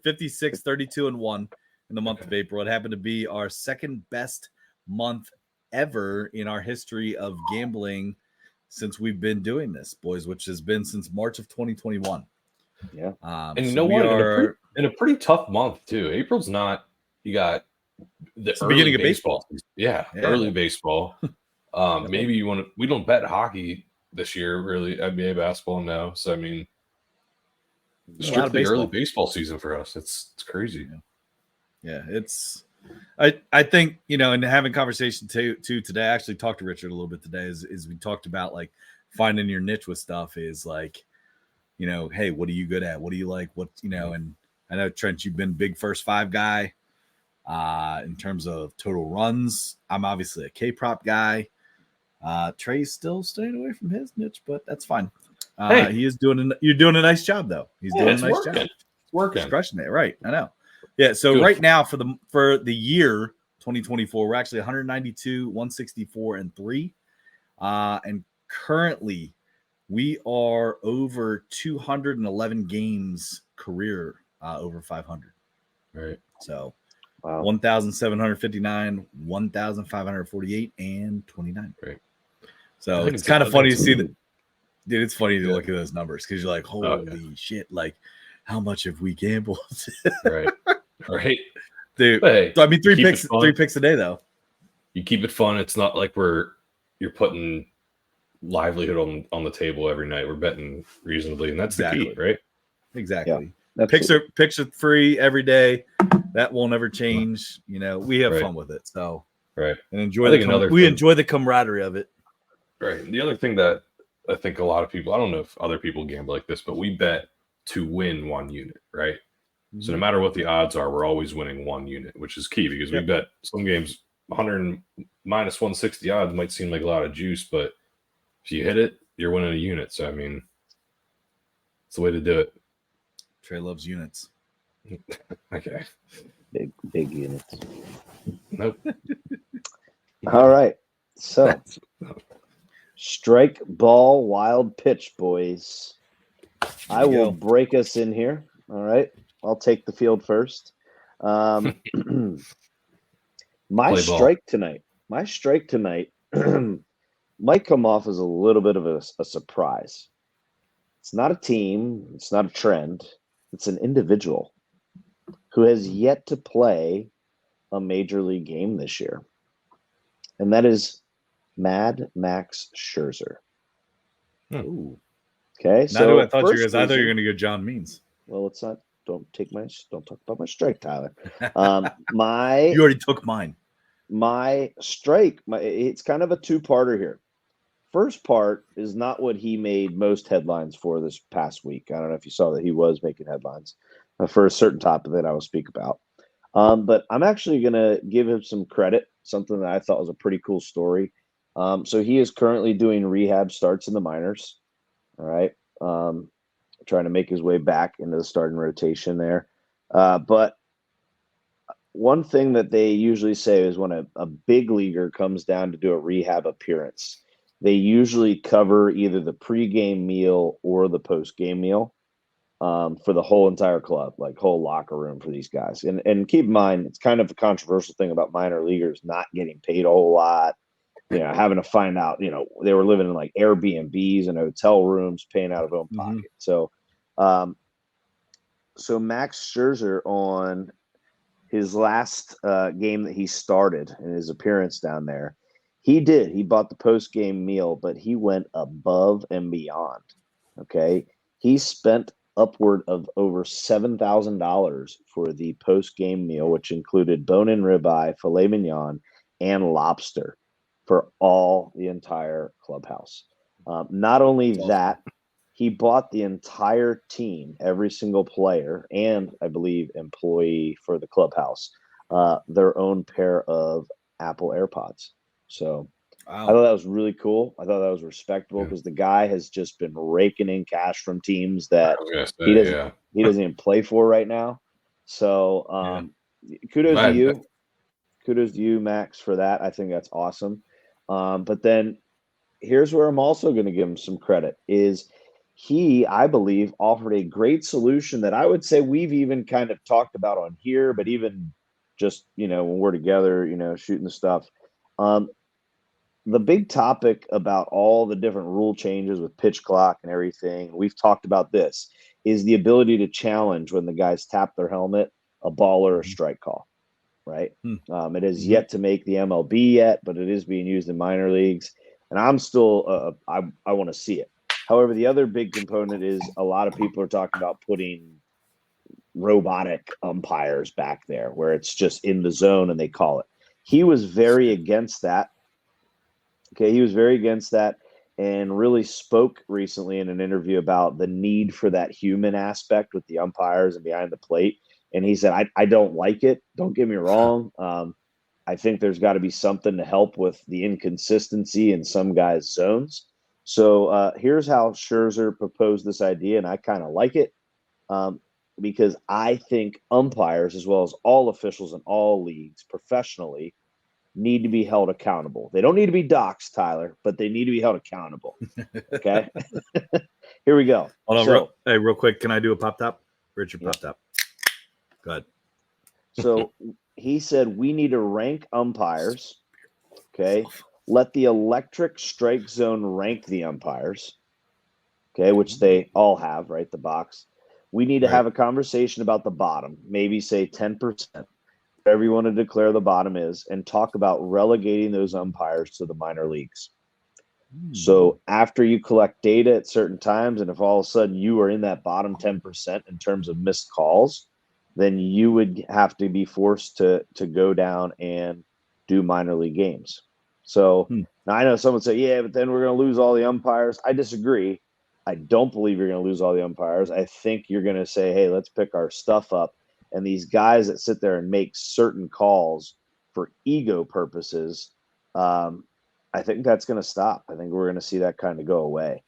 56, 32, and 1 in the month of April. It happened to be our second best month ever in our history of gambling since we've been doing this, boys, which has been since March of 2021. Yeah. And you know what? In a pretty tough month, too. April's not. You got the beginning of baseball. Yeah, early baseball. Maybe you want to. We don't bet hockey this year, really. NBA basketball, no. So I mean, strictly early baseball season for us. It's crazy. Yeah, it's. I think in having conversation too today. I actually talked to Richard a little bit today. Is we talked about like finding your niche with stuff. Is like, hey, what are you good at? What do you like? What And I know Trent, you've been big first five guy. In terms of total runs, I'm obviously a K-prop guy. Trey's still staying away from his niche, but that's fine. He is you're doing a nice job though. He's doing a nice job. It's working. He's crushing it, right? I know. Yeah. So good. Right now for the year 2024, we're actually 192, 164, and 3. And currently we are over 211 games career over 500. Right. So. Wow. 1,759, 1,548, and 29. Right. So it's kind of funny to see that. Dude, it's funny to look at those numbers because you're like, holy shit! Like, how much have we gambled? Right. Right. Dude, hey, so, I mean, three picks a day though. You keep it fun. It's not like you're putting livelihood on the table every night. We're betting reasonably, and that's the key, right? Exactly. Yeah, picks are free every day. That won't ever change. We have fun with it. So and enjoy enjoy the camaraderie of it. Right. And the other thing that I think a lot of people, I don't know if other people gamble like this, but we bet to win one unit, right? Mm-hmm. So no matter what the odds are, we're always winning one unit, which is key because we bet some games 100 minus 160 odds might seem like a lot of juice, but if you hit it, you're winning a unit. So I mean, it's the way to do it. Trey loves units. Okay. Big units. Nope. All right. So strike, ball, wild pitch, boys. I will break us in here. All right. I'll take the field first. My strike tonight might come off as a little bit of a surprise. It's not a team. It's not a trend. It's an individual who has yet to play a major league game this year. And that is Mad Max Scherzer. Ooh. Okay. Not who I thought you were going to go John Means. Well, it's not. Don't talk about my strike, Tyler. You already took mine. My strike, it's kind of a two-parter here. First part is not what he made most headlines for this past week. I don't know if you saw that he was making headlines for a certain topic that I will speak about. But I'm actually going to give him some credit, something that I thought was a pretty cool story. So he is currently doing rehab starts in the minors. All right. trying to make his way back into the starting rotation there. But one thing that they usually say is when a big leaguer comes down to do a rehab appearance, they usually cover either the pregame meal or the postgame meal for the whole entire club, like whole locker room for these guys. And keep in mind, it's kind of a controversial thing about minor leaguers not getting paid a whole lot, having to find out, they were living in like Airbnbs and hotel rooms, paying out of own pocket. So, so Max Scherzer on his last game that he started in his appearance down there, he bought the post-game meal, but he went above and beyond. Okay. He spent upward of over $7,000 for the post-game meal, which included bone-in ribeye, filet mignon, and lobster for the entire clubhouse. Not only that, he bought the entire team, every single player, and I believe employee for the clubhouse, their own pair of Apple AirPods. So wow. I thought that was really cool. I thought that was respectable because the guy has just been raking in cash from teams that he doesn't even play for right now. So kudos to you. Kudos to you, Max, for that. I think that's awesome. But then here's where I'm also going to give him some credit is he, I believe, offered a great solution that I would say we've even kind of talked about on here, but even just, when we're together, shooting the stuff. The big topic about all the different rule changes with pitch clock and everything, we've talked about this, is the ability to challenge when the guys tap their helmet, a ball or a strike call, right? It has yet to make the MLB yet, but it is being used in minor leagues. And I'm still, I want to see it. However, the other big component is a lot of people are talking about putting robotic umpires back there where it's just in the zone and they call it. He was very against that. Okay, he was very against that and really spoke recently in an interview about the need for that human aspect with the umpires and behind the plate. And he said, I don't like it. Don't get me wrong. I think there's got to be something to help with the inconsistency in some guys' zones. So here's how Scherzer proposed this idea, and I kind of like it because I think umpires, as well as all officials in all leagues professionally, need to be held accountable. They don't need to be doxxed, Tyler, but they need to be held accountable. Okay? Here we go. Hold on, real quick. Can I do a pop top? Richard pop top. Go ahead. So he said we need to rank umpires. Okay. Let the electric strike zone rank the umpires. Okay, which they all have, right? The box. We need to have a conversation about the bottom, maybe say 10%. Whatever you want to declare the bottom is, and talk about relegating those umpires to the minor leagues. So after you collect data at certain times, and if all of a sudden you are in that bottom 10% in terms of missed calls, then you would have to be forced to go down and do minor league games. So now I know someone say, yeah, but then we're going to lose all the umpires. I disagree. I don't believe you're going to lose all the umpires. I think you're going to say, hey, let's pick our stuff up. And these guys that sit there and make certain calls for ego purposes, I think that's going to stop. I think we're going to see that kind of go away.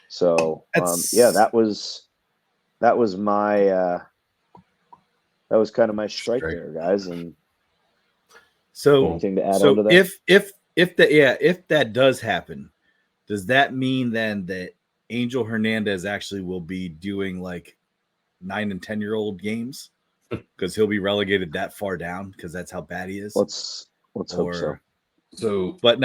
So, that was my that was kind of my strike there, guys. And so anything to add on to that? If that does happen, does that mean then that Angel Hernandez actually will be doing like 9 and 10-year-old games? Because he'll be relegated that far down because that's how bad he is. Let's hope so. So, but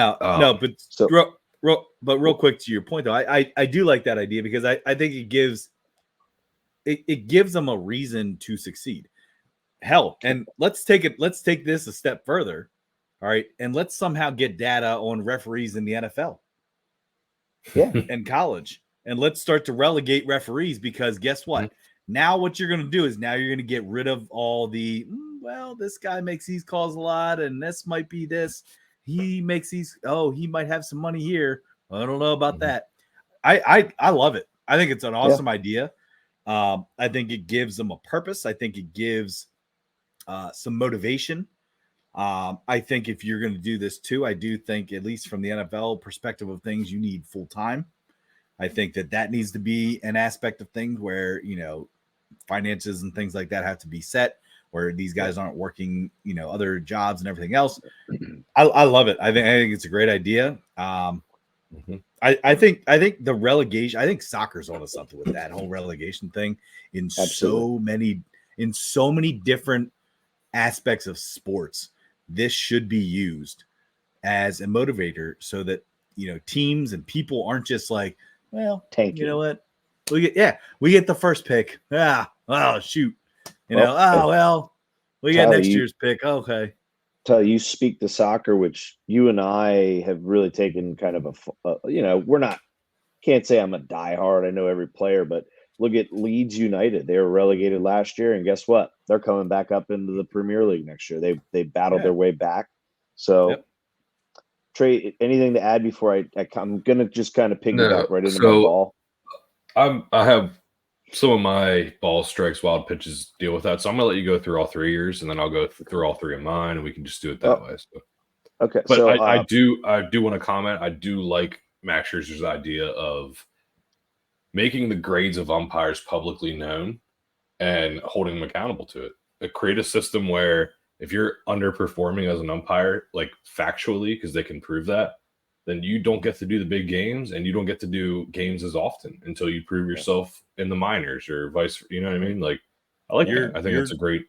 real quick to your point though, I do like that idea because I think it gives them a reason to succeed. Hell, and let's take this a step further. All right, and let's somehow get data on referees in the NFL, and college, and let's start to relegate referees because guess what? Now what you're going to do is now you're going to get rid of all the, this guy makes these calls a lot and this might be this. He makes these, he might have some money here. I don't know about that. I love it. I think it's an awesome idea. I think it gives them a purpose. I think it gives some motivation. I think if you're going to do this too, I do think, at least from the NFL perspective of things, you need full time. I think that needs to be an aspect of things where, finances and things like that have to be set, where these guys aren't working, other jobs and everything else. I love it. I think it's a great idea. I think the relegation, I think soccer's onto something with that whole relegation thing in so many different aspects of sports. This should be used as a motivator so that, teams and people aren't just like, well, tanking. You know what? We get the first pick. Oh shoot. We get next year's pick. Okay. Tell you speak to soccer, which you and I have really taken kind of can't say I'm a diehard. I know every player, but look at Leeds United. They were relegated last year, and guess what? They're coming back up into the Premier League next year. They battled their way back. So, Trey, anything to add before I'm going to just kind of piggyback right into my ball? I have some of my ball strikes, wild pitches deal with that. So I'm going to let you go through all 3 years, and then I'll go through all 3 of mine, and we can just do it that way. So. Okay. But so, I do want to comment. I do like Max Scherzer's idea of making the grades of umpires publicly known and holding them accountable to it. Create a system where if you're underperforming as an umpire, like factually, because they can prove that, then you don't get to do the big games and you don't get to do games as often until you prove yourself in the minors or vice. You know what I mean? Like, I like that. I think it's a great.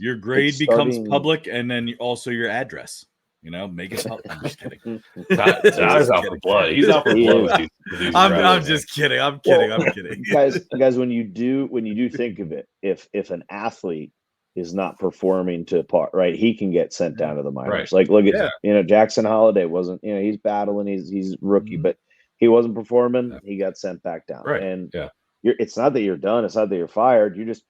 Your grade becomes public, and then also your address. Make it public. I'm just kidding. Ty's out for blood. He's out for blood. I'm just kidding. I'm kidding. Guys, when you do think of it, if an athlete is not performing to par, right, he can get sent down to the minors. Right. Like, look at Jackson Holiday wasn't. He's battling. He's rookie, but he wasn't performing. Yeah. He got sent back down. Right. And it's not that you're done. It's not that you're fired. You just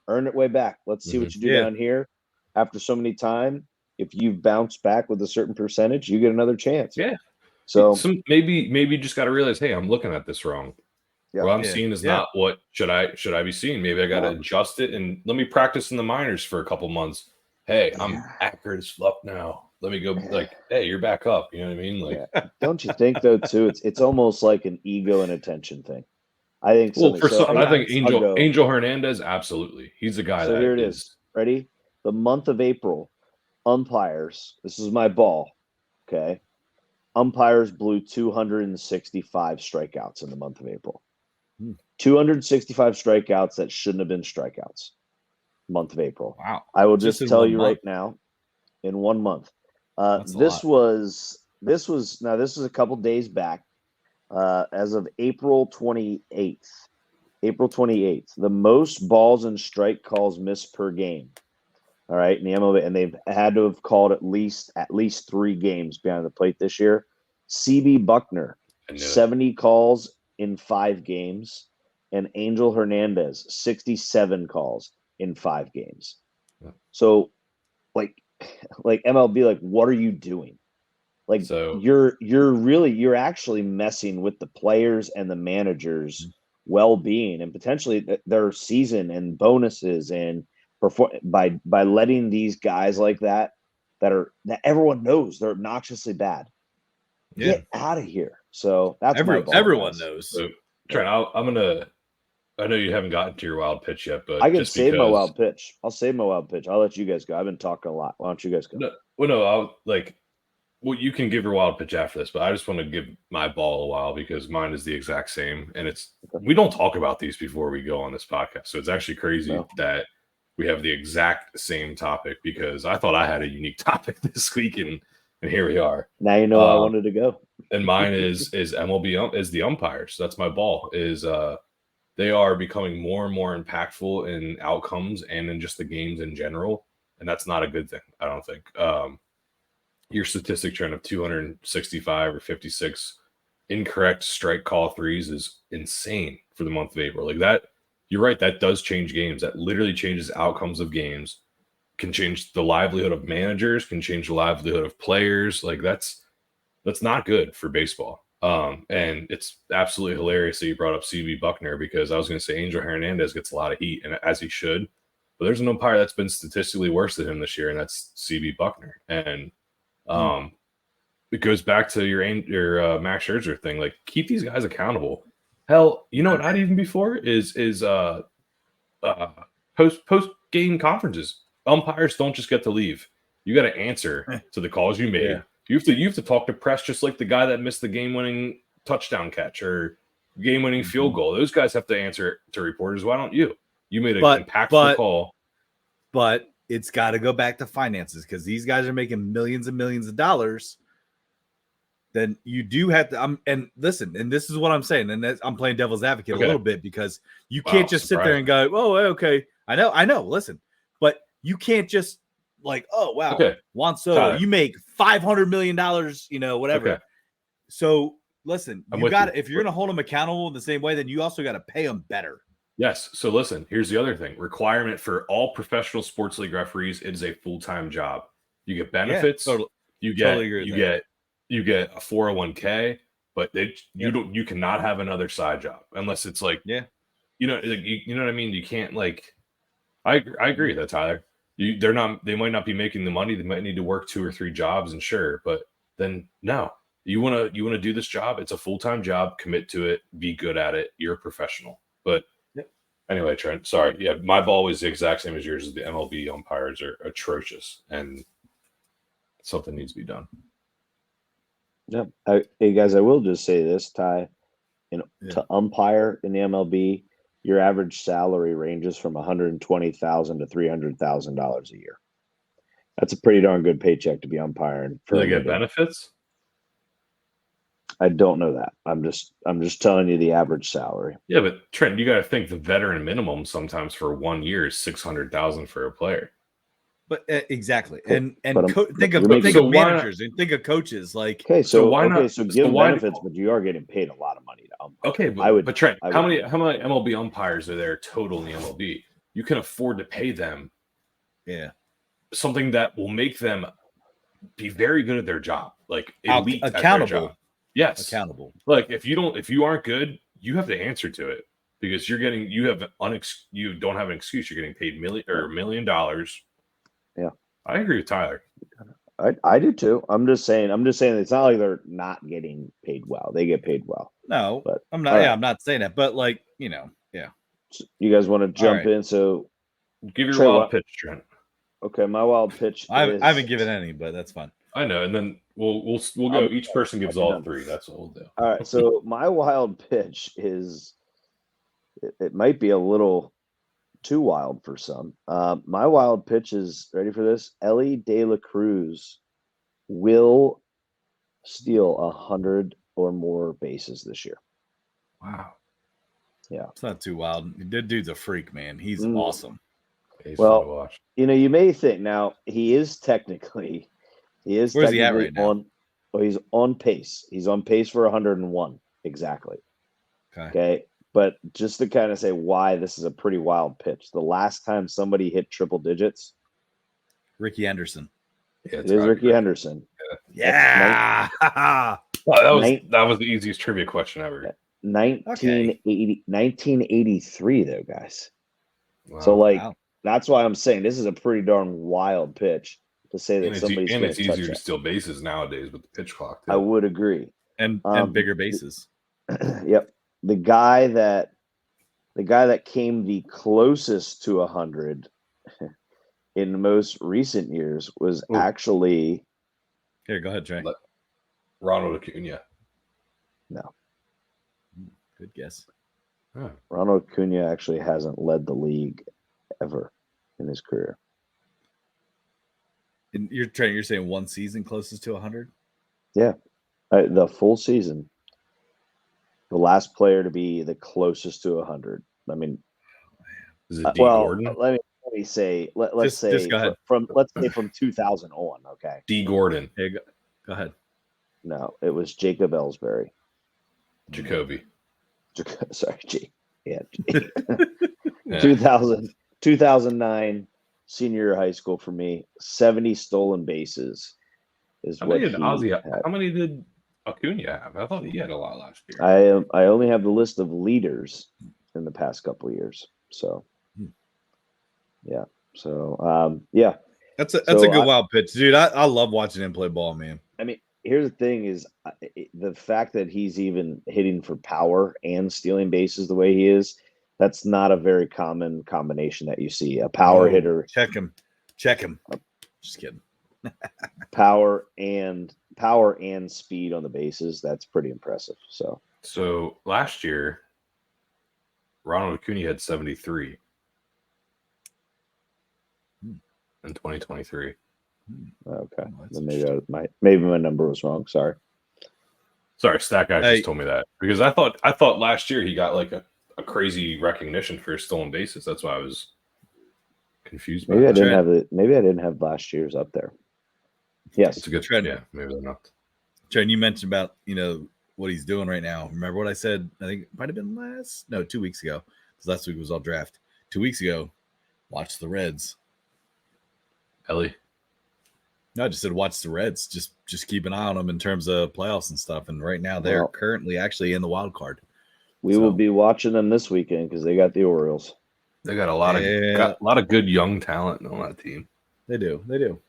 earn it way back. Let's see what you do down here. After so many time, if you bounce back with a certain percentage, you get another chance. Yeah. So maybe you just got to realize, hey, I'm looking at this wrong. What I'm seeing is not what should I be seeing. Maybe I got to adjust it and let me practice in the minors for a couple months. Hey, I'm accurate as fuck now. Let me go. Hey, you're back up. You know what I mean? Like, don't you think though? Too, it's almost like an ego and attention thing. I think. Well, I think Angel Hernandez, absolutely. He's a guy. So here it is. Ready? The month of April, umpires. This is my ball. Okay. Umpires blew 265 strikeouts in the month of April. 265 strikeouts that shouldn't have been strikeouts. Month of April. Wow. I will just tell you right now, in 1 month. This was a couple days back. As of April 28th. April 28th. The most balls and strike calls missed per game. All right, in the MLB, and they've had to have called at least 3 games behind the plate this year. CB Buckner, 70 calls in 5 games, and Angel Hernandez, 67 calls in 5 games. Yeah. So, like MLB, like, what are you doing? Like, so, you're actually messing with the players and the managers' well-being and potentially their season and bonuses and by letting these guys like that everyone knows they're obnoxiously bad. Get out of here. So that's everyone knows. So, Trent, I know you haven't gotten to your wild pitch yet, but I can save my wild pitch. I'll save my wild pitch. I'll let you guys go. I've been talking a lot. Why don't you guys go? You can give your wild pitch after this, but I just want to give my ball a while because mine is the exact same. And we don't talk about these before we go on this podcast. So it's actually crazy that we have the exact same topic because I thought I had a unique topic this week and here we are. Now you know I wanted to go. And mine is MLB is the umpires. That's my ball. They are becoming more and more impactful in outcomes and in just the games in general. And that's not a good thing, I don't think. Your statistic trend of 265 or 56 incorrect strike call threes is insane for the month of April. Like that, you're right. That does change games. That literally changes outcomes of games, can change the livelihood of managers, can change the livelihood of players. Like that's not good for baseball. And it's absolutely hilarious that you brought up CB Buckner because I was going to say Angel Hernandez gets a lot of heat, and as he should. But there's an umpire that's been statistically worse than him this year, and that's CB Buckner. And it goes back to your Max Scherzer thing. Like, keep these guys accountable. Hell, you know what I'd even be for is post game conferences. Umpires don't just get to leave. You got to answer to the calls you made. Yeah. You have to talk to press, just like the guy that missed the game winning touchdown catch or game winning field goal. Those guys have to answer to reporters. Why don't you? You made an impactful call. But it's got to go back to finances, because these guys are making millions and millions of dollars. Then you do have to. And listen, and this is what I'm saying, and I'm playing devil's advocate a little bit, because you can't just sit there and go, "Oh, okay, I know." Listen, but you can't just like, "Oh, wow, Juan Soto, you make $500 million, whatever." Okay. So listen, you got if you're going to hold them accountable in the same way, then you also got to pay them better. Yes. So listen, here's the other thing. Requirement for all professional sports league referees, it is a full-time job. You get benefits. Yeah, you get a 401k, but you cannot have another side job unless it's like, you know what I mean? You can't, like, I agree with that, Tyler. They might not be making the money. They might need to work 2 or 3 jobs, and sure, but then no. You want to do this job, it's a full-time job, commit to it, be good at it. You're a professional. But anyway, Trent, sorry. Yeah, my ball was the exact same as yours. The MLB umpires are atrocious, and something needs to be done. Yeah. Hey, guys, I will just say this, Ty. To umpire in the MLB, your average salary ranges from $120,000 to $300,000 a year. That's a pretty darn good paycheck to be umpiring. Do they get benefits? I don't know that. I'm just telling you the average salary. Yeah, but Trent, you got to think the veteran minimum sometimes for 1 year is $600,000 for a player. But exactly, and think of managers and think of coaches. Like, so why not? So give benefits, but you are getting paid a lot of money to umpire. Okay, but Trent, how many MLB umpires are there total in the MLB? You can afford to pay them, something that will make them be very good at their job, like elite, accountable. At their job. Yes, accountable. Like if you aren't good, you have to answer to it, because you don't have an excuse. You're getting paid $1 million. Yeah, I agree with Tyler. I do too. I'm just saying it's not like they're not getting paid well. They get paid well. No, but I'm not. I'm not saying that. But like, So you guys want to jump in? So give your wild pitch, Trent. Okay, my wild pitch. I haven't given any, but that's fine. I know, and then we'll go. Each person gives all 3. That's what we'll do. All right. So my wild pitch is, it might be a little too wild for some. My wild pitch is, ready for this? Ellie De La Cruz will steal 100 or more bases this year. Wow. Yeah, it's not too wild. The dude's a freak, man. He's awesome. Well, you may think now he is technically. Where's he at right now? He's on pace. He's on pace for 101 exactly. Okay. But just to kind of say why this is a pretty wild pitch. The last time somebody hit triple digits, Ricky Henderson. Yeah, it is Ricky Henderson. Yeah. That was the easiest trivia question ever. 1983, though, guys. Wow. So that's why I'm saying this is a pretty darn wild pitch to say that somebody's going to touch it. And it's easier to steal bases nowadays with the pitch clock, too. I would agree. And bigger bases. Yep. The guy that came the closest to 100 in the most recent years was actually. Here, go ahead, Trey. Ronald Acuna. No. Good guess. Huh. Ronald Acuna actually hasn't led the league ever in his career. And you're saying one season closest to 100? Yeah. The full season. The last player to be the closest to 100. I mean, is it D Gordon? Let me say. Let's say from 2000 on. Okay. D Gordon. Hey, go ahead. No, it was Jacob Ellsbury. Jacoby. Sorry, G. Yeah. 2009 senior year of high school for me. 70 stolen bases is how what many did Ozzy had. How many did Acuna have? I thought he had a lot last year. I only have the list of leaders in the past couple of years. So, yeah. So, yeah. That's a good wild pitch, dude. I love watching him play ball, man. I mean, here's the thing: is the fact that he's even hitting for power and stealing bases the way he is. That's not a very common combination that you see. A power hitter, check him. Just kidding. power and speed on the bases. That's pretty impressive. So last year, Ronald Acuna had 73 in 2023. Okay, then maybe my number was wrong. Sorry, Stat guy just told me that because I thought last year he got like a crazy recognition for his stolen bases. That's why I was confused. Maybe I didn't have last year's up there. Yes, it's a good trend. Yeah, maybe they're not. Trent, you mentioned about what he's doing right now. Remember what I said? I think it might have been 2 weeks ago. Because last week was all draft. 2 weeks ago, watch the Reds. Ellie. No, I just said watch the Reds. Just keep an eye on them in terms of playoffs and stuff. And right now they're currently actually in the wild card. We will be watching them this weekend because they got the Orioles. They got a lot of good young talent on that team. They do.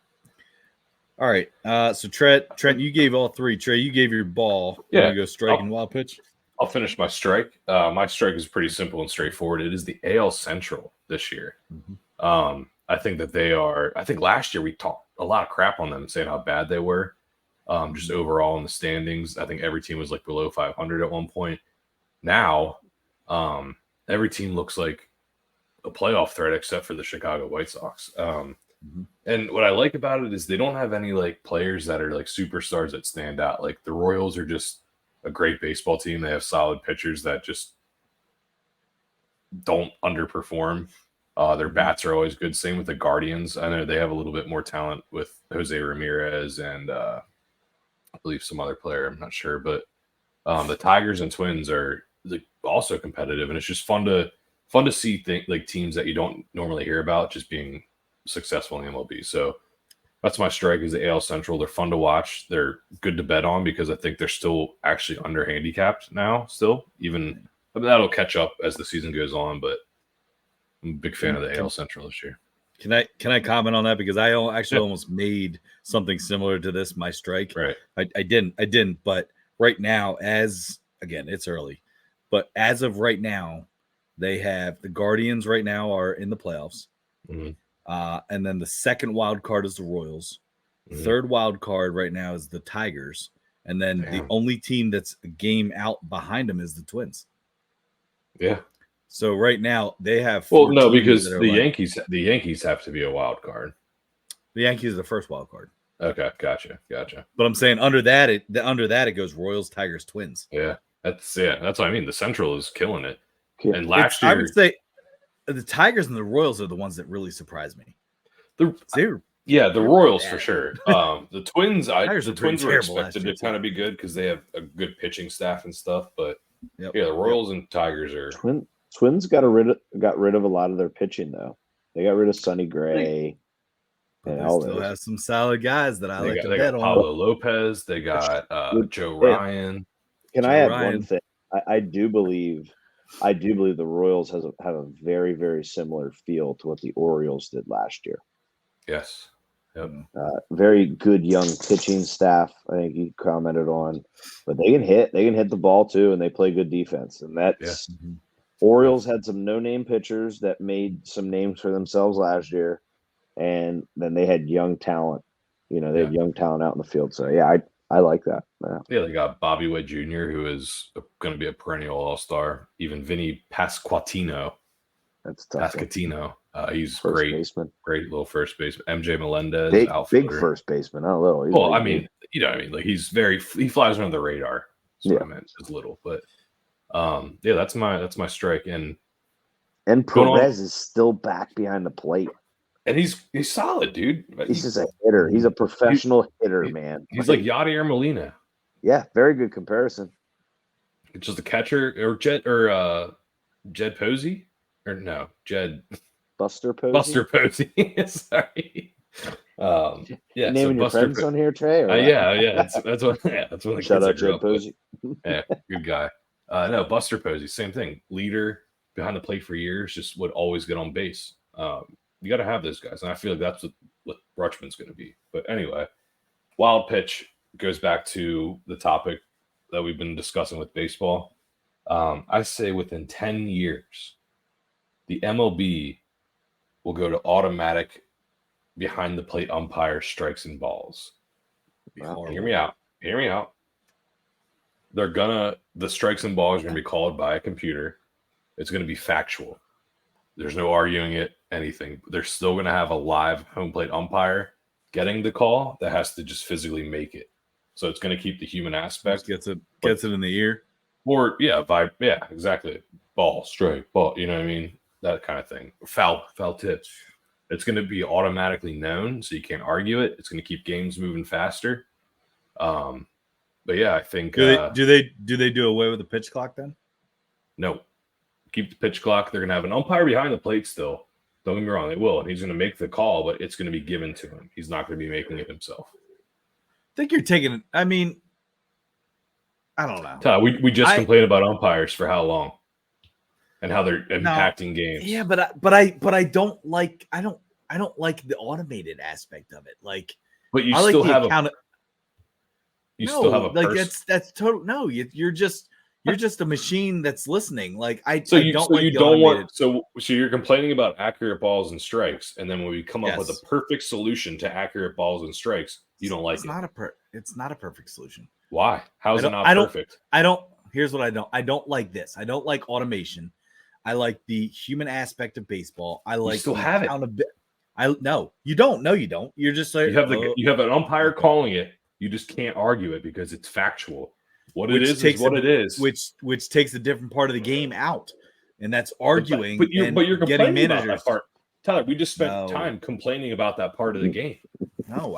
All right. So Trent, you gave all three. Trey, you gave your ball. Yeah. You go strike and wild pitch. I'll finish my strike. My strike is pretty simple and straightforward. It is the AL Central this year. Mm-hmm. I think that they are. I think last year we talked a lot of crap on them, saying how bad they were. Just overall in the standings, I think every team was like below 500 at one point. Now, every team looks like a playoff threat except for the Chicago White Sox. And what I like about it is they don't have any like players that are like superstars that stand out. Like the Royals are just a great baseball team. They have solid pitchers that just don't underperform. Their bats are always good. Same with the Guardians. I know they have a little bit more talent with Jose Ramirez and I believe some other player. I'm not sure, but the Tigers and Twins are also competitive, and it's just fun to see teams that you don't normally hear about just being successful in the MLB. So that's my strike is the AL Central. They're fun to watch. They're good to bet on because I think they're still actually under handicapped now. That'll catch up as the season goes on, but I'm a big fan of the AL Central this year. Can I comment on that because I actually almost made something similar to this my strike. Right. I didn't. But right now, it's early, but as of right now, they have the Guardians. Right now are in the playoffs, and then the second wild card is the Royals. Third wild card right now is the Tigers, and then the only team that's a game out behind them is the Twins. Yeah. So right now they have. Because the Yankees have to be a wild card. The Yankees are the first wild card. Okay, gotcha. But I'm saying under that it goes Royals, Tigers, Twins. Yeah, that's what I mean. The Central is killing it. And last year, I would say the Tigers and the Royals are the ones that really surprised me. The Royals for sure. The Twins, the Twins were expected to kind of be good because they have a good pitching staff and stuff. But the Royals and Tigers are. Twins got rid of a lot of their pitching though. They got rid of Sonny Gray. And they still have some solid guys that I like to bet on. Pablo Lopez. They got Joe Ryan. I add one thing? I do believe the Royals have a very, very similar feel to what the Orioles did last year. Yes. Yep. Very good young pitching staff. I think you commented on, but they can hit the ball too, and they play good defense. And that's Orioles had some no-name pitchers that made some names for themselves last year, and then they had young talent. They had young talent out in the field. So I like that. Yeah, they got Bobby Witt Jr., who is going to be a perennial all-star. Even Vinny Pasquantino. That's tough. Pasquantino. He's first great baseman. Great little first baseman. MJ Melendez, big first baseman, not little. Like he flies under the radar. That's what I meant. It's little, but that's my strike. And Perez is still back behind the plate. And he's solid, dude. He's just a hitter. He's a professional hitter, man. He's like Yadier Molina. Yeah, very good comparison. It's just a catcher Jed Posey or no Jed Buster Posey. Buster Posey. Sorry. Naming your friends on here, Trey. That's what. Yeah, that's what. Shout out Jed Posey. Yeah, good guy. No, Buster Posey, same thing. Leader behind the plate for years, just would always get on base. You got to have those guys, and I feel like that's what Rutschman's going to be. But anyway, wild pitch. goes back to the topic that we've been discussing with baseball. I say within 10 years, the MLB will go to automatic behind the plate umpire strikes and balls. Wow. Hear me out. The strikes and balls are going to be called by a computer. It's going to be factual. There's no arguing it, anything. They're still going to have a live home plate umpire getting the call that has to just physically make it. So it's going to keep the human aspect. Gets it in the ear. Or exactly. Ball, strike, ball. You know what I mean? That kind of thing. Foul tip. It's going to be automatically known, so you can't argue it. It's going to keep games moving faster. But yeah, I think do they do away with the pitch clock then? No. Keep the pitch clock. They're going to have an umpire behind the plate still. Don't get me wrong, they will. And he's going to make the call, but it's going to be given to him. He's not going to be making it himself. I think you're taking it. I mean, I don't know. Todd, we just complained about umpires for how long and how they're impacting games. Yeah, but I don't like the automated aspect of it. Like, but you I still like have still have a like person. that's total. No, you're just a machine that's listening. Like So you're complaining about accurate balls and strikes, and then when we come up with a perfect solution to accurate balls and strikes, you don't like it. It's not a perfect solution. Why? How is it not perfect? Here's what I don't. I don't like this. I don't like automation. I like the human aspect of baseball. I like you still have it. No, you don't. No, you don't. You're just like you have an umpire calling it. You just can't argue it because it's factual. What it is what it is. Which takes a different part of the game out, and that's arguing. But you're getting complaining managers. about that part. Tyler, we just spent time complaining about that part of the game. No.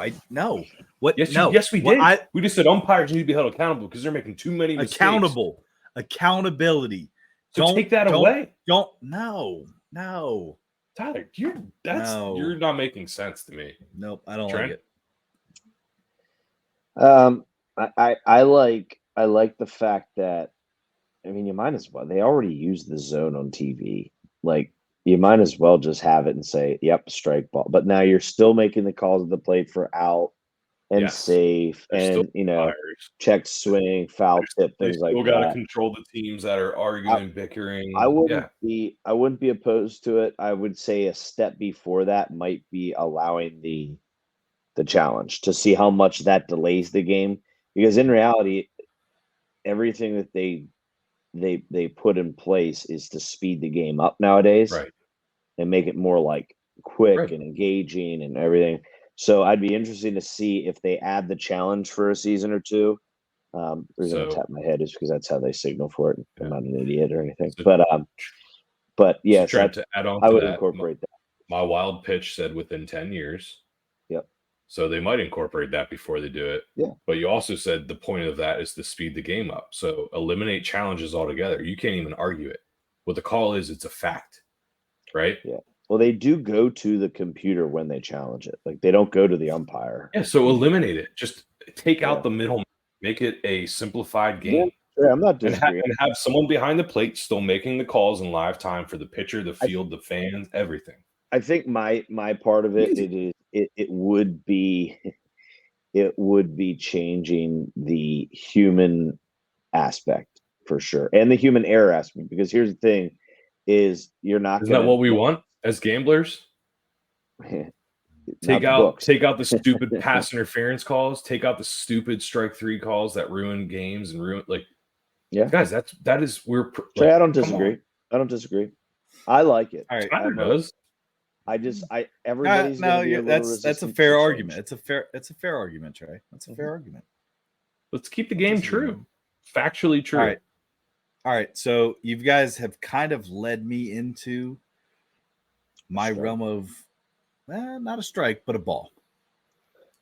What? Yes, we did. We just said umpires need to be held accountable because they're making too many mistakes. Accountability. So take that away. No. Tyler, you're not making sense to me. Nope, I don't Trent? like it. I like the fact that, I mean, you might as well. They already use the zone on TV. Like, you might as well just have it and say, "Yep, strike ball." But now you're still making the calls at the plate for out and safe, and check swing, foul tip, things like that. Still got to control the teams that are arguing, bickering. I wouldn't be opposed to it. I would say a step before that might be allowing the challenge to see how much that delays the game. Because in reality, everything that they put in place is to speed the game up nowadays, right, and make it more like quick and engaging and everything. So I'd be interested to see if they add the challenge for a season or two. The reason I tap my head is because that's how they signal for it. I'm not an idiot or anything, but yes, to add on, I would incorporate that. My wild pitch said within 10 years. Yep. So they might incorporate that before they do it. Yeah. But you also said the point of that is to speed the game up. So eliminate challenges altogether. You can't even argue it. What the call is, it's a fact, right? Yeah. Well, they do go to the computer when they challenge it. Like, they don't go to the umpire. Yeah, so eliminate it. Just take out the middle. Make it a simplified game. Yeah, I'm not disagreeing. And have someone behind the plate still making the calls in live time for the pitcher, the field, the fans, everything. I think my part of it, it would be changing the human aspect for sure, and the human error aspect. Because here's the thing: is you're not. Isn't that what we want as gamblers? Take out the stupid pass interference calls. Take out the stupid strike three calls that ruin games and ruin guys. I don't disagree. I like it. All right, Tyler does. Everybody's that's a fair argument. It's a fair argument, Trey. That's a fair argument. Let's keep the game true, factually true. All right. So you guys have kind of led me into my realm of not a strike, but a ball.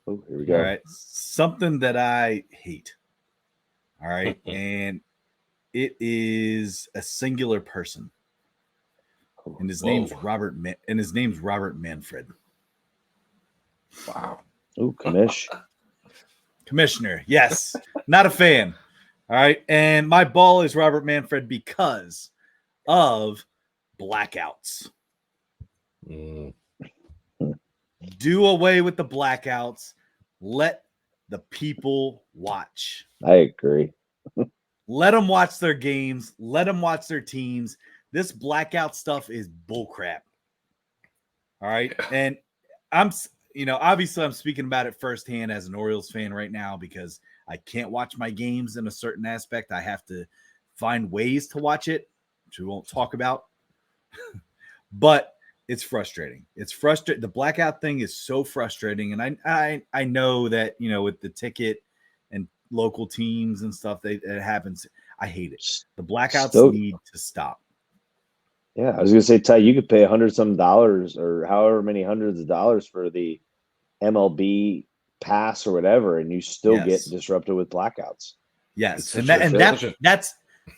Oh, here we go. All right, something that I hate. All right, and it is a singular person. And his name's Robert. And his name's Robert Manfred. Wow. Oh, Commissioner. Yes. Not a fan. All right. And my ball is Robert Manfred because of blackouts. Do away with the blackouts. Let the people watch. I agree. Let them watch their games. Let them watch their teams. This blackout stuff is bullcrap. All right. And obviously I'm speaking about it firsthand as an Orioles fan right now because I can't watch my games in a certain aspect. I have to find ways to watch it, which we won't talk about. But it's frustrating. It's frustrating. The blackout thing is so frustrating. And I know that, with the ticket and local teams and stuff, it happens. I hate it. The blackouts need to stop. Yeah, I was gonna say, Ty, you could pay $100 or however many hundreds of dollars for the MLB pass or whatever, and you still get disrupted with blackouts. Yes,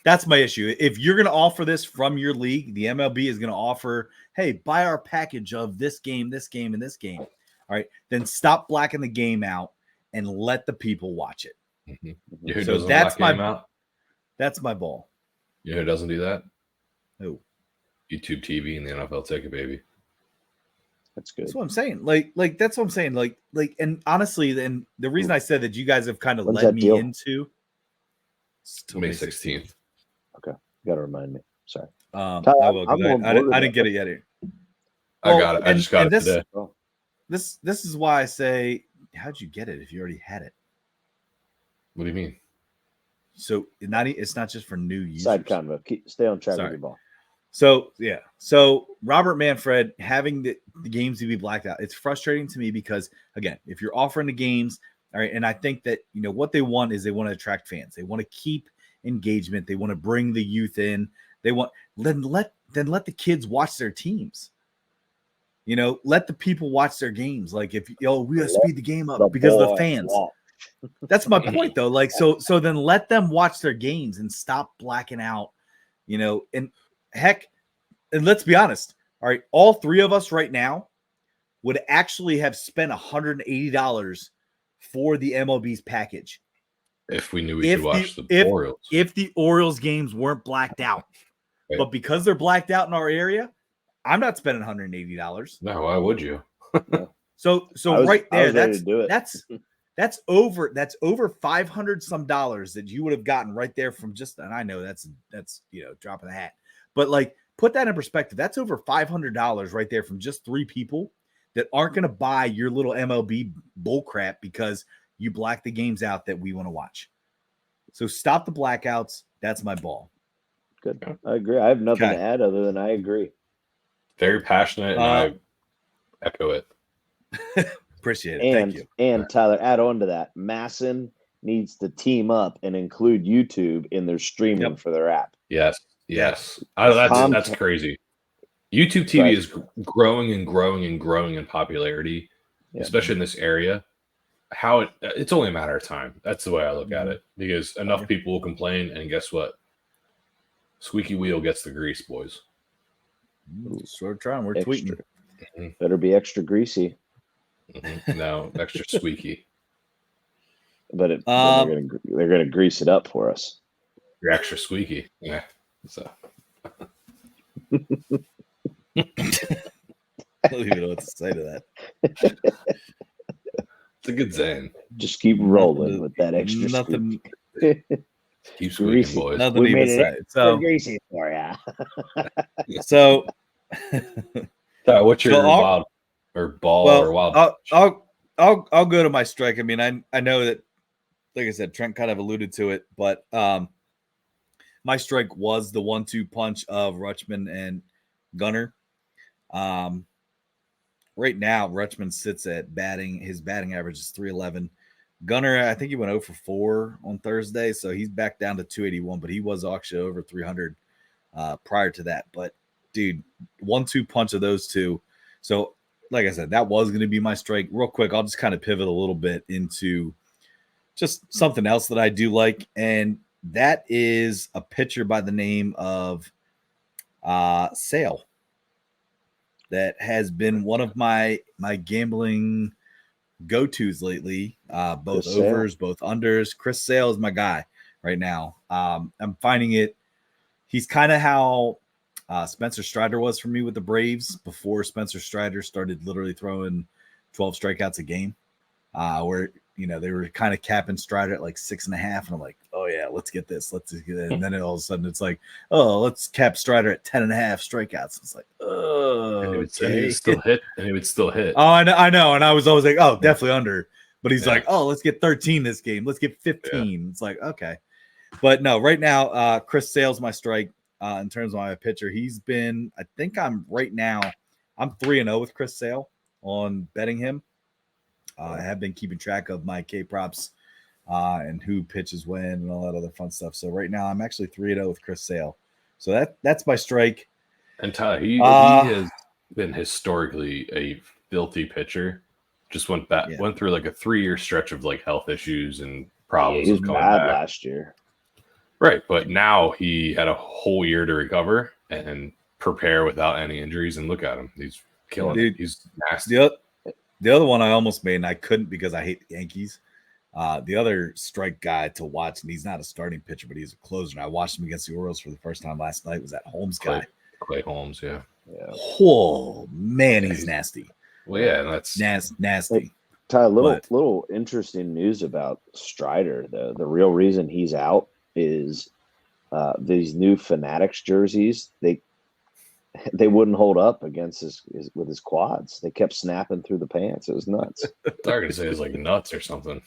that's my issue. If you're gonna offer this from your league, the MLB is gonna offer, hey, buy our package of this game, and this game. All right, then stop blacking the game out and let the people watch it. Mm-hmm. Who doesn't black game out? That's my ball. You know who doesn't do that? Who? YouTube TV and the NFL ticket, baby. That's good. That's what I'm saying. Like that's what I'm saying. Like, and honestly, then the reason I said that you guys have kind of led me into May 16th. Okay, you gotta remind me. Sorry. I didn't get it yet. I got it. I just got it today. This is why I say, how'd you get it if you already had it? What do you mean? So it's not just for new users. Side convo. Stay on track with your ball. So yeah. So Robert Manfred having the games to be blacked out. It's frustrating to me because again, if you're offering the games, all right, and I think that what they want is they want to attract fans. They want to keep engagement. They want to bring the youth in. They want let the kids watch their teams. Let the people watch their games. Like if we gotta speed the game up because of the fans. That's my point though. Like so then let them watch their games and stop blacking out. And heck, and let's be honest. All right, all three of us right now would actually have spent $180 for the MLB's package if we knew we could watch the Orioles. If the Orioles games weren't blacked out, right. But because they're blacked out in our area, I'm not spending $180. No, why would you? So right there, that's over $500 some dollars that you would have gotten right there from just, and I know that's dropping the hat, but like put that in perspective. That's over $500 right there from just three people that aren't going to buy your little MLB bullcrap because you black the games out that we want to watch. So stop the blackouts. That's my ball. Good. I agree. I have nothing to add other than I agree. Very passionate, and I echo it. Appreciate it. Thank you. And Tyler, add on to that. Masson needs to team up and include YouTube in their streaming for their app. Yes. That's crazy. YouTube TV is growing and growing and growing in popularity, especially in this area. It's only a matter of time. That's the way I look at it, because enough people will complain, and guess what? Squeaky wheel gets the grease, boys. We're trying. We're tweeting. Better be extra greasy. No, extra squeaky. But they're gonna grease it up for us. You're extra squeaky. Yeah. So. I don't even know what to say to that. It's a good saying. Just keep rolling with that extra nothing. Keep squeaking, boys. Nothing even to say. So greasy for ya. So, what's your wild or ball or wild? I'll go to my strike. I mean, I know that, like I said, Trent kind of alluded to it, but my strike was the 1-2 punch of Rutschman and Gunnar. Right now, Rutschman sits at batting. His batting average is .311. Gunnar, I think he went 0 for 4 on Thursday, so he's back down to .281, but he was actually over 300 prior to that. But, dude, 1-2 punch of those two. So, like I said, that was going to be my strike. Real quick, I'll just kind of pivot a little bit into just something else that I do like, and that is a pitcher by the name of Sale. That has been one of my gambling go-tos lately. Both Chris overs, Sale. both unders. Chris Sale is my guy right now. I'm finding it. He's kind of how Spencer Strider was for me with the Braves before Spencer Strider started literally throwing 12 strikeouts a game, where they were kind of capping Strider at like 6.5, and I'm like, oh yeah, let's get this, let's get it. And then all of a sudden it's like, oh, let's cap Strider at 10.5 strikeouts. It's like, oh, and he would still hit, and he would still hit. Oh, I know, and I was always like, oh, definitely under. But he's like, oh, let's get 13 this game, let's get 15. It's like, okay, but no, right now, Chris Sale's my strike in terms of my pitcher. He's been, I think I'm 3-0 with Chris Sale on betting him. I have been keeping track of my K props and who pitches when and all that other fun stuff. So right now I'm actually 3-0 with Chris Sale. So that's my strike. And Tyler, he has been historically a filthy pitcher. Just went through like a 3-year stretch of like health issues and problems. He was bad last year. Right, but now he had a whole year to recover and prepare without any injuries. And look at him; he's killing it. He's nasty. The other one I almost made, and I couldn't because I hate the Yankees. The other strike guy to watch, and he's not a starting pitcher, but he's a closer. And I watched him against the Orioles for the first time last night. Was that Holmes guy? Clay Holmes, yeah. Oh man, he's nasty. Well, yeah, and that's nasty. Ty, little interesting news about Strider. The real reason he's out is these new Fanatics jerseys. They wouldn't hold up against his quads. They kept snapping through the pants. It was nuts. They're gonna say it's like nuts or something.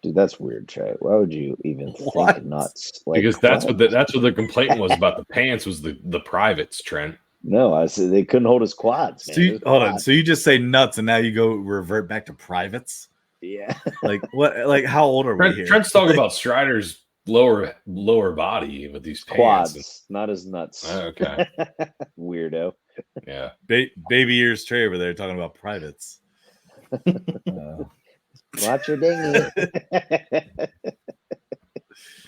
Dude, that's weird, Trey. Why would you even think nuts? Like, because that's what the complaint was about the pants was the privates, Trent. No, I said they couldn't hold his quads. Man. Hold on. So you just say nuts, and now you go revert back to privates? Yeah. Like what? Like how old are we here? Trent's talking about Strider's lower body with these quads, pants. Not his nuts. Okay. Weirdo. Yeah. Baby ears Trey over there talking about privates. Watch your dinghy.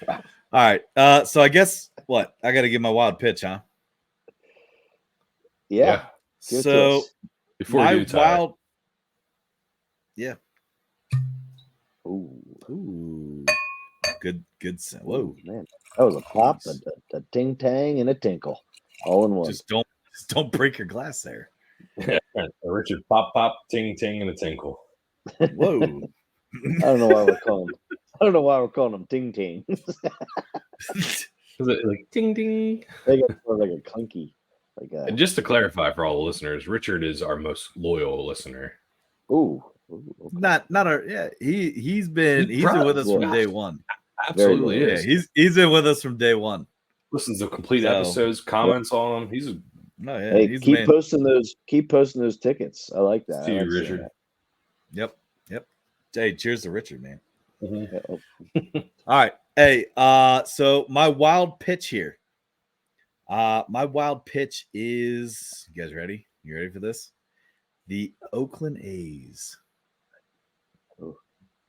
All right. So I guess what? I got to give my wild pitch, huh? Yeah. So before you wild. Yeah. Ooh. Good. Whoa, man, that was a pop, a ting tang, and a tinkle, all in one. Just don't break your glass there. Yeah, Richard pop, ting, ting, and a tinkle. Whoa. I don't know why we're calling them ting ting. Is it like ting ting? They got like a clunky. And just to clarify for all the listeners, Richard is our most loyal listener. Ooh. Not our. Yeah, he's been with us from day one. Absolutely is. Yeah, he's been with us from day one. Listens to complete episodes, comments on them. Hey, keep posting those tickets. I like that. See you, Richard. Yep. Hey, cheers to Richard, man. Mm-hmm. All right. Hey, so my wild pitch here. My wild pitch is, you guys ready? You ready for this? The Oakland A's.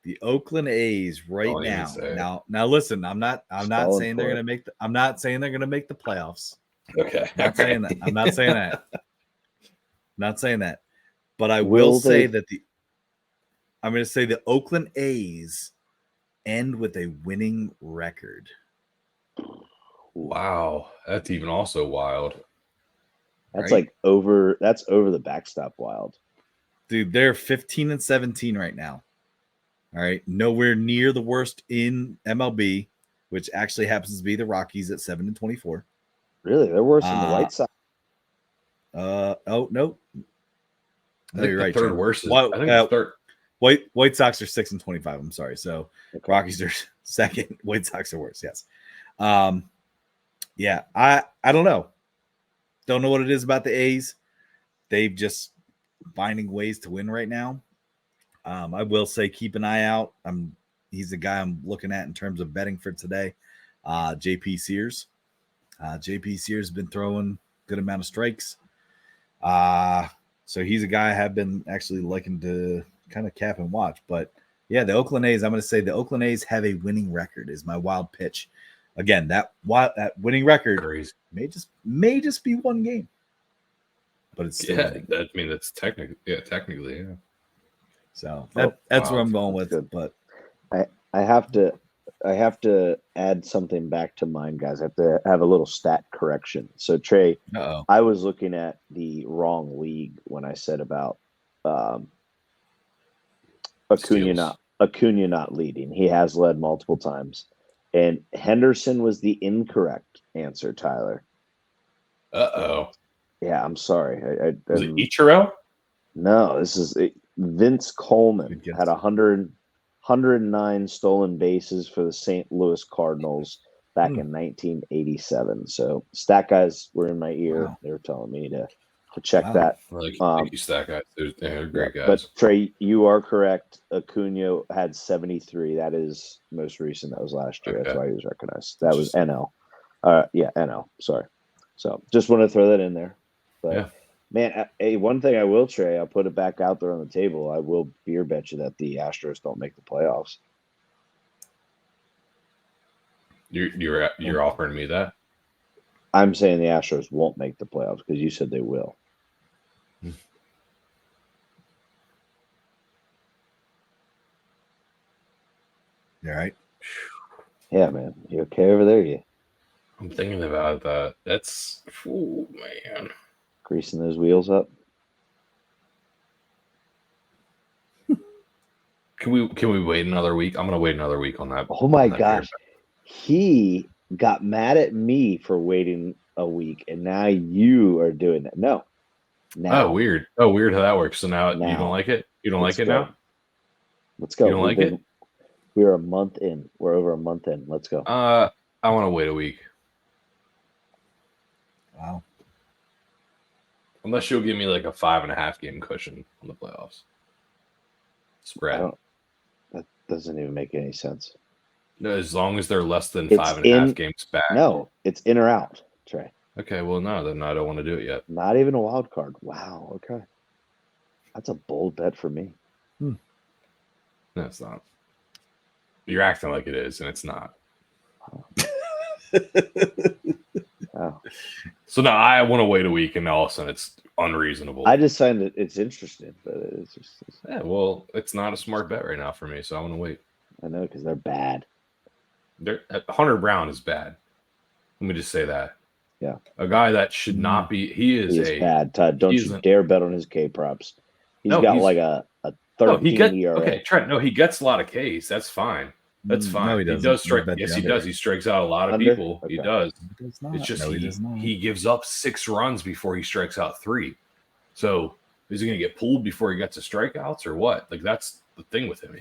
The Oakland A's now. Now listen, I'm not saying they're gonna make the playoffs. Okay. I'm not saying that. But I will say that I'm gonna say the Oakland A's end with a winning record. Wow. That's even also wild. That's right? over the backstop wild. Dude, they're 15-17 right now. All right. Nowhere near the worst in MLB, which actually happens to be the Rockies at 7-24. Really? They're worse than the White Sox. Oh, no. No, you're right. Third worst. White Sox are 6-25. I'm sorry. So Rockies are second. White Sox are worse. Yes. Yeah. I don't know. Don't know what it is about the A's. They've just finding ways to win right now. I will say keep an eye out. He's the guy I'm looking at in terms of betting for today. JP Sears. JP Sears has been throwing good amount of strikes. So he's a guy I have been actually liking to kind of cap and watch. But yeah, the Oakland A's, I'm going to say the Oakland A's have a winning record is my wild pitch. Again, that winning record may just be one game. But it's still winning. That's technically. So that's where I'm going with it. But I have to add something back to mine, guys. I have to have a little stat correction. So Trey, I was looking at the wrong league when I said about Acuna Acuna not leading. He has led multiple times. And Henderson was the incorrect answer, Tyler. Uh-oh. Yeah, I'm sorry. Was it Ichiro? No, this is Vince Coleman had 109 stolen bases for the St. Louis Cardinals back in 1987. So stat guys were in my ear. Wow. They were telling me to check that. Thank you, stat guys. They're great guys. But Trey, you are correct. Acuna had 73. That is most recent. That was last year. Okay. That's why he was recognized. That was NL. NL. Sorry. So just want to throw that in there. But yeah. Man, one thing I will, Trey, I'll put it back out there on the table. I will beer bet you that the Astros don't make the playoffs. You're offering me that? I'm saying the Astros won't make the playoffs because you said they will. You all right? Yeah, man. You okay over there? You? I'm thinking about that. That's, oh man. Greasing those wheels up. Can we wait another week? I'm gonna wait another week on that. Oh my gosh. He got mad at me for waiting a week, and now you are doing that. No. Now. Oh, weird. Oh, weird how that works. So now you don't like it? You don't like it now? Let's go. You don't like it? We're a month in. We're over a month in. Let's go. I want to wait a week. Wow. Unless you'll give me like a 5.5 game cushion on the playoffs. Spread. That doesn't even make any sense. No, as long as they're less than 5.5 games back. No, it's in or out, Trey. Okay, well, no, then I don't want to do it yet. Not even a wild card. Wow, okay. That's a bold bet for me. No, it's not. You're acting like it is, and it's not. Wow. So now I want to wait a week, and all of a sudden it's unreasonable. I just find that it's interesting, but it's just. Yeah, well, it's not a smart bet right now for me, so I want to wait. I know, because they're bad. Hunter Brown is bad. Let me just say that. Yeah. A guy that should not be. He is bad, Todd. Don't you dare bet on his K props. He's got like a 13 ERA. Okay, Trent. No, he gets a lot of Ks. That's fine. That's fine. No, he does strike. Yes, he does. He strikes out a lot of people. Okay. He does. It's just he gives up 6 runs before he strikes out 3. So is he going to get pulled before he gets to strikeouts or what? Like that's the thing with him.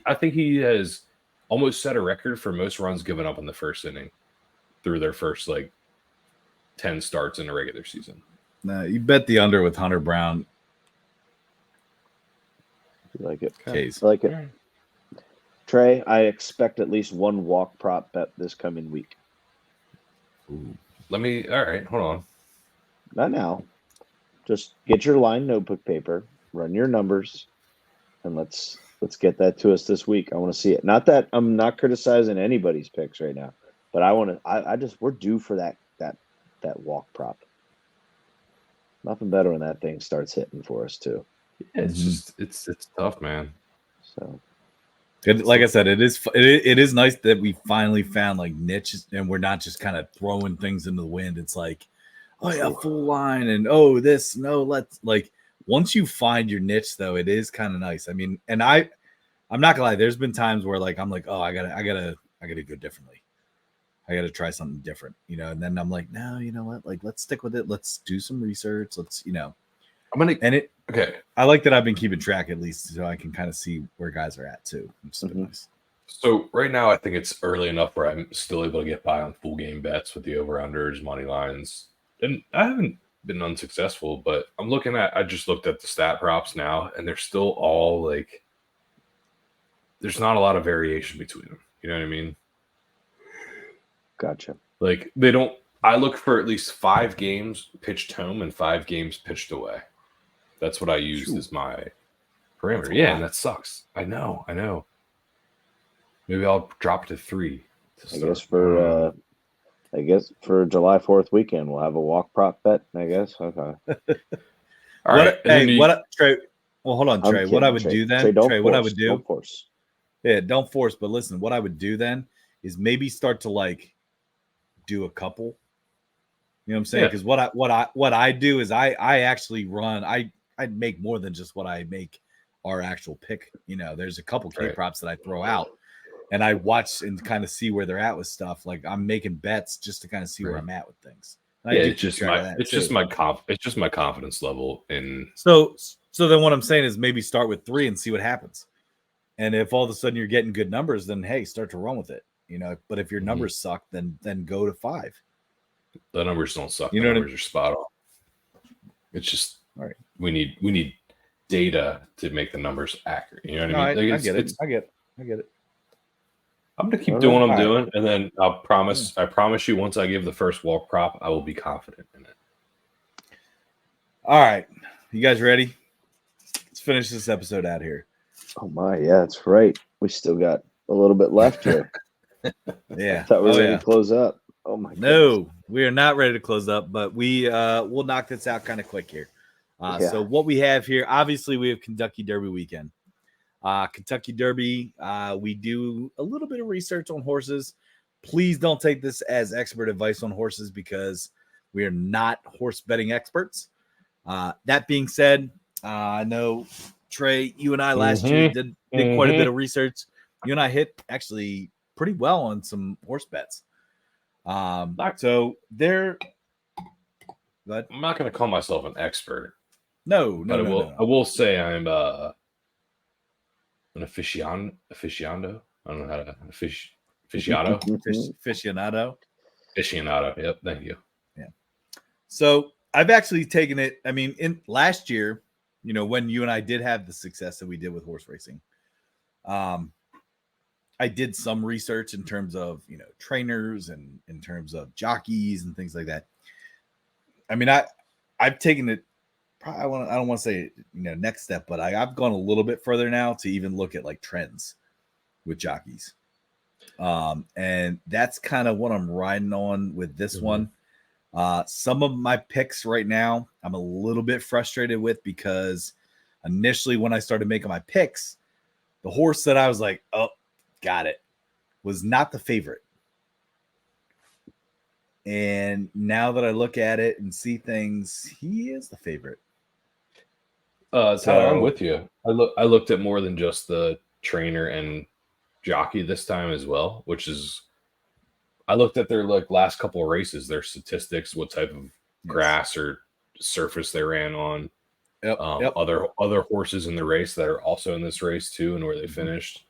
I think he has almost set a record for most runs given up in the first inning through their first 10 starts in a regular season. No, you bet the under with Hunter Brown. You like it? Case. I like it. Right. Trey, I expect at least one walk prop bet this coming week. Ooh. All right, hold on. Not now. Just get your line notebook paper, run your numbers, and let's get that to us this week. I want to see it. Not that I'm not criticizing anybody's picks right now, but I want to. We're due for that walk prop. Nothing better when that thing starts hitting for us too. Yeah, it's just it's tough, man. So, like I said, it is nice that we finally found niches, and we're not just kind of throwing things into the wind. It's like, oh yeah, full line, and let's once you find your niche, though, it is kind of nice. I mean, and I'm not gonna lie, there's been times where I'm like, oh, I gotta go differently. I gotta try something different, and then I'm like, no, you know what? Let's stick with it. Let's do some research. Okay. I like that I've been keeping track at least, so I can kind of see where guys are at too. It's nice. So right now, I think it's early enough where I'm still able to get by on full game bets with the over-unders, money lines, and I haven't been unsuccessful. But I just looked at the stat props now, and they're still all there's not a lot of variation between them. You know what I mean? Gotcha. They don't. I look for at least 5 games pitched home and 5 games pitched away. That's what I used as my parameter. Yeah, and that sucks. I know. Maybe I'll drop it to 3. I guess for July 4th weekend, we'll have a walk prop bet. I guess. Okay. All right. Trey? Well, hold on, Trey. Kidding, what I would do then, Trey? What I would do? Don't force. Yeah, don't force. But listen, what I would do then is maybe start to do a couple. You know what I'm saying? Because what I do is I actually run. I make more than just what I make our actual pick. There's a couple K props that I throw out, and I watch and kind of see where they're at with stuff. Like I'm making bets just to kind of see where I'm at with things. It's just my confidence level in. So then what I'm saying is maybe start with 3 and see what happens. And if all of a sudden you're getting good numbers, then hey, start to run with it. But if your numbers suck, then go to 5. The numbers don't suck. The numbers are spot on. It's just all right. We need data to make the numbers accurate. You know what I mean? I get it. I get it. I'm gonna keep doing what I'm doing, and then I promise you, once I give the first walk prop, I will be confident in it. All right, you guys ready? Let's finish this episode out here. Oh my, yeah, that's right. We still got a little bit left here. Yeah, I thought we were ready to close up. Oh my. No, goodness. We are not ready to close up, but we'll knock this out kind of quick here. So what we have here, obviously, we have Kentucky Derby weekend. Kentucky Derby, we do a little bit of research on horses. Please don't take this as expert advice on horses because we are not horse betting experts. That being said, I know, Trey, you and I last year did quite a bit of research. You and I hit actually pretty well on some horse bets. So they're. But I'm not going to call myself an expert. No. I will say I'm an aficionado. I don't know how to aficionado. Aficionado. Yep. Thank you. Yeah. So I've actually taken it. I mean, in last year, when you and I did have the success that we did with horse racing, I did some research in terms of, trainers and in terms of jockeys and things like that. I mean, I've taken it. I don't want to say, next step, but I've gone a little bit further now to even look at like trends with jockeys. And that's kind of what I'm riding on with this one. Some of my picks right now, I'm a little bit frustrated with because initially when I started making my picks, the horse that I was like, oh, got it, was not the favorite. And now that I look at it and see things, he is the favorite. Tyler, I'm with you. I looked at more than just the trainer and jockey this time as well, which is I looked at their last couple of races, their statistics, what type of grass or surface they ran on. Other horses in the race that are also in this race too, and where they finished.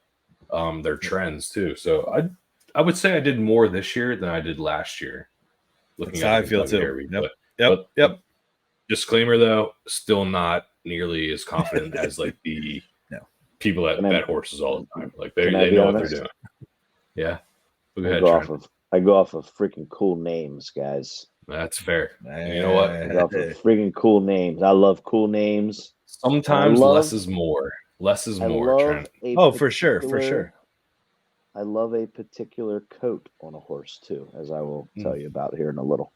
Their trends too. So I would say I did more this year than I did last year. That's how I feel too. Derby, Yep. Disclaimer though, still not nearly as confident as like the people that bet horses all the time. Like they know what they're doing. Yeah. Go ahead. I go off of freaking cool names, guys. That's fair. You know what? I go off of freaking cool names. I love cool names. Sometimes less is more. Less is more. For sure. I love a particular coat on a horse too, as I will tell you about here in a little.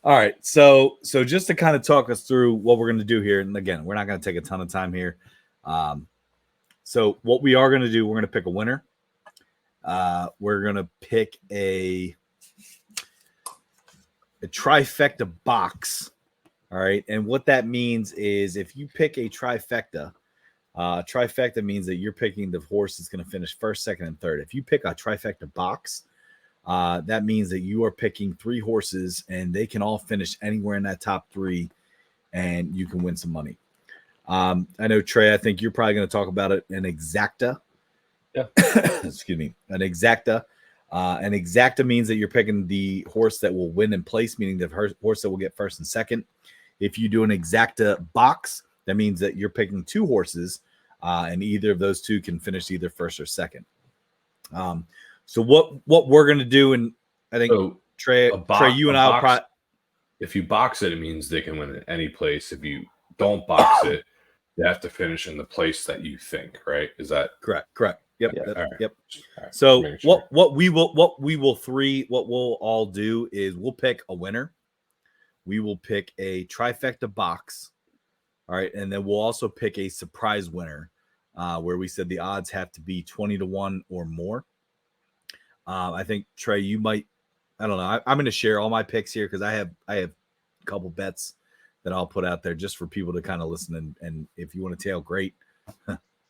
All right, so just to kind of talk us through what we're going to do here, and again, we're not going to take a ton of time here. So what we are going to do, we're going to pick a winner. We're going to pick a trifecta box. All right, and what that means is if you pick a trifecta means that you're picking the horse that's going to finish first, second, and third. If you pick a trifecta box, that means that you are picking 3 horses and they can all finish anywhere in that top 3 and you can win some money. I know, Trey, I think you're probably going to talk about it, an exacta. Yeah. Excuse me. An exacta. An exacta means that you're picking the horse that will win in place, meaning the horse that will get first and second. If you do an exacta box, that means that you're picking 2 horses and either of those 2 can finish either first or second. So what we're going to do, and I think Trey, you and I'll probably. If you box it, it means they can win at any place. If you don't box it, you have to finish in the place that you think. Right? Is that correct? Yep. Yeah, Yep. Right. So what we'll all do is we'll pick a winner. We will pick a trifecta box. All right, and then we'll also pick a surprise winner, where we said the odds have to be 20-1 or more. I think Trey, you might. I don't know. I'm going to share all my picks here because I have a couple bets that I'll put out there just for people to kind of listen. And if you want to tail, great.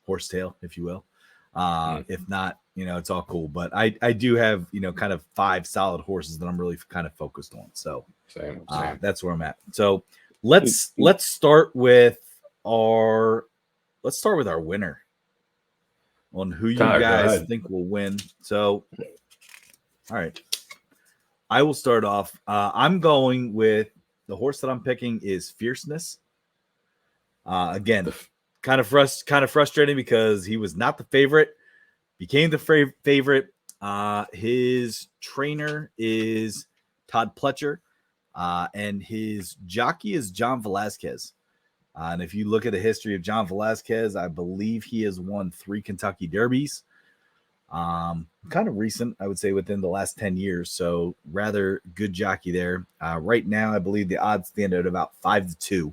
Horsetail, if you will. If not, it's all cool. But I do have, kind of 5 solid horses that I'm really kind of focused on. So same. That's where I'm at. So let's start with our winner on who you guys think will win. So, all right, I will start off. I'm going with the horse that I'm picking is Fierceness. Again, kind of frustrating because he was not the favorite, became the favorite. His trainer is Todd Pletcher, and his jockey is John Velazquez. And if you look at the history of John Velazquez, I believe he has won 3 Kentucky Derbies. Kind of recent, I would say, within the last 10 years. So rather good jockey there. Right now, I believe the odds stand at about 5-2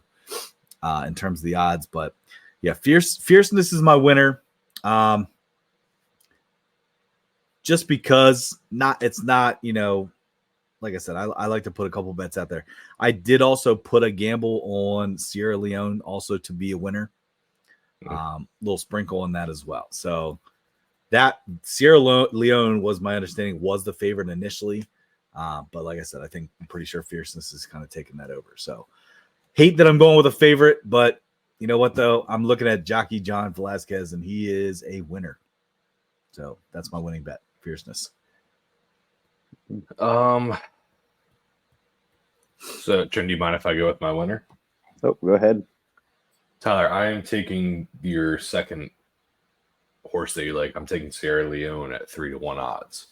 in terms of the odds. But yeah, Fierceness is my winner. Just because it's not, like I said, I like to put a couple bets out there. I did also put a gamble on Sierra Leone also to be a winner. Little sprinkle on that as well. So that Sierra Leone was my understanding was the favorite initially. But like I said, I'm pretty sure Fierceness is kind of taking that over. So hate that I'm going with a favorite, but you know what though? I'm looking at jockey John Velazquez and he is a winner. So that's my winning bet, Fierceness. So Trent, do you mind if I go with my winner? Oh, go ahead. Tyler, I am taking your second horse that you like. I'm taking Sierra Leone at 3-1 odds.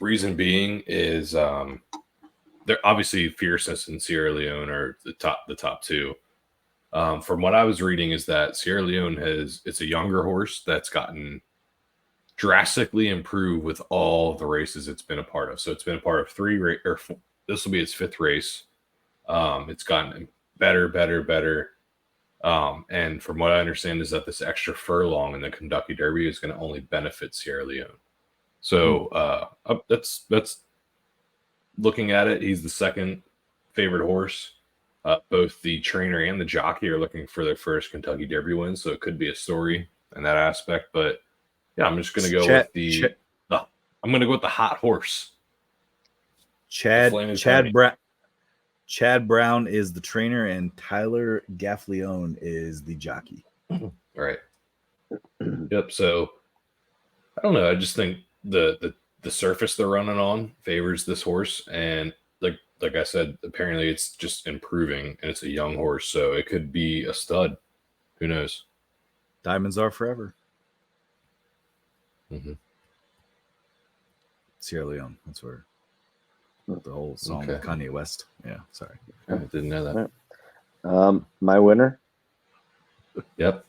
Reason being is they're obviously Fierceness and Sierra Leone are the top 2. From what I was reading is that Sierra Leone it's a younger horse that's gotten drastically improved with all the races it's been a part of. So it's been a part of 3 this will be its 5th race. It's gotten better. And from what I understand is that this extra furlong in the Kentucky Derby is going to only benefit Sierra Leone. So that's looking at it. He's the second favorite horse. Both the trainer and the jockey are looking for their first Kentucky Derby win, so it could be a story in that aspect. But yeah, I'm just going to go with I'm going to go with the hot horse. Chad Brown is the trainer, and Tyler Gaffleone is the jockey. Right. Yep. So I don't know. I just think the surface they're running on favors this horse, and like I said, apparently it's just improving, and it's a young horse, so it could be a stud. Who knows? Diamonds are forever. Mm-hmm. Sierra Leone. That's where the whole song with Kanye West. Yeah, sorry. I didn't know that. My winner. Yep.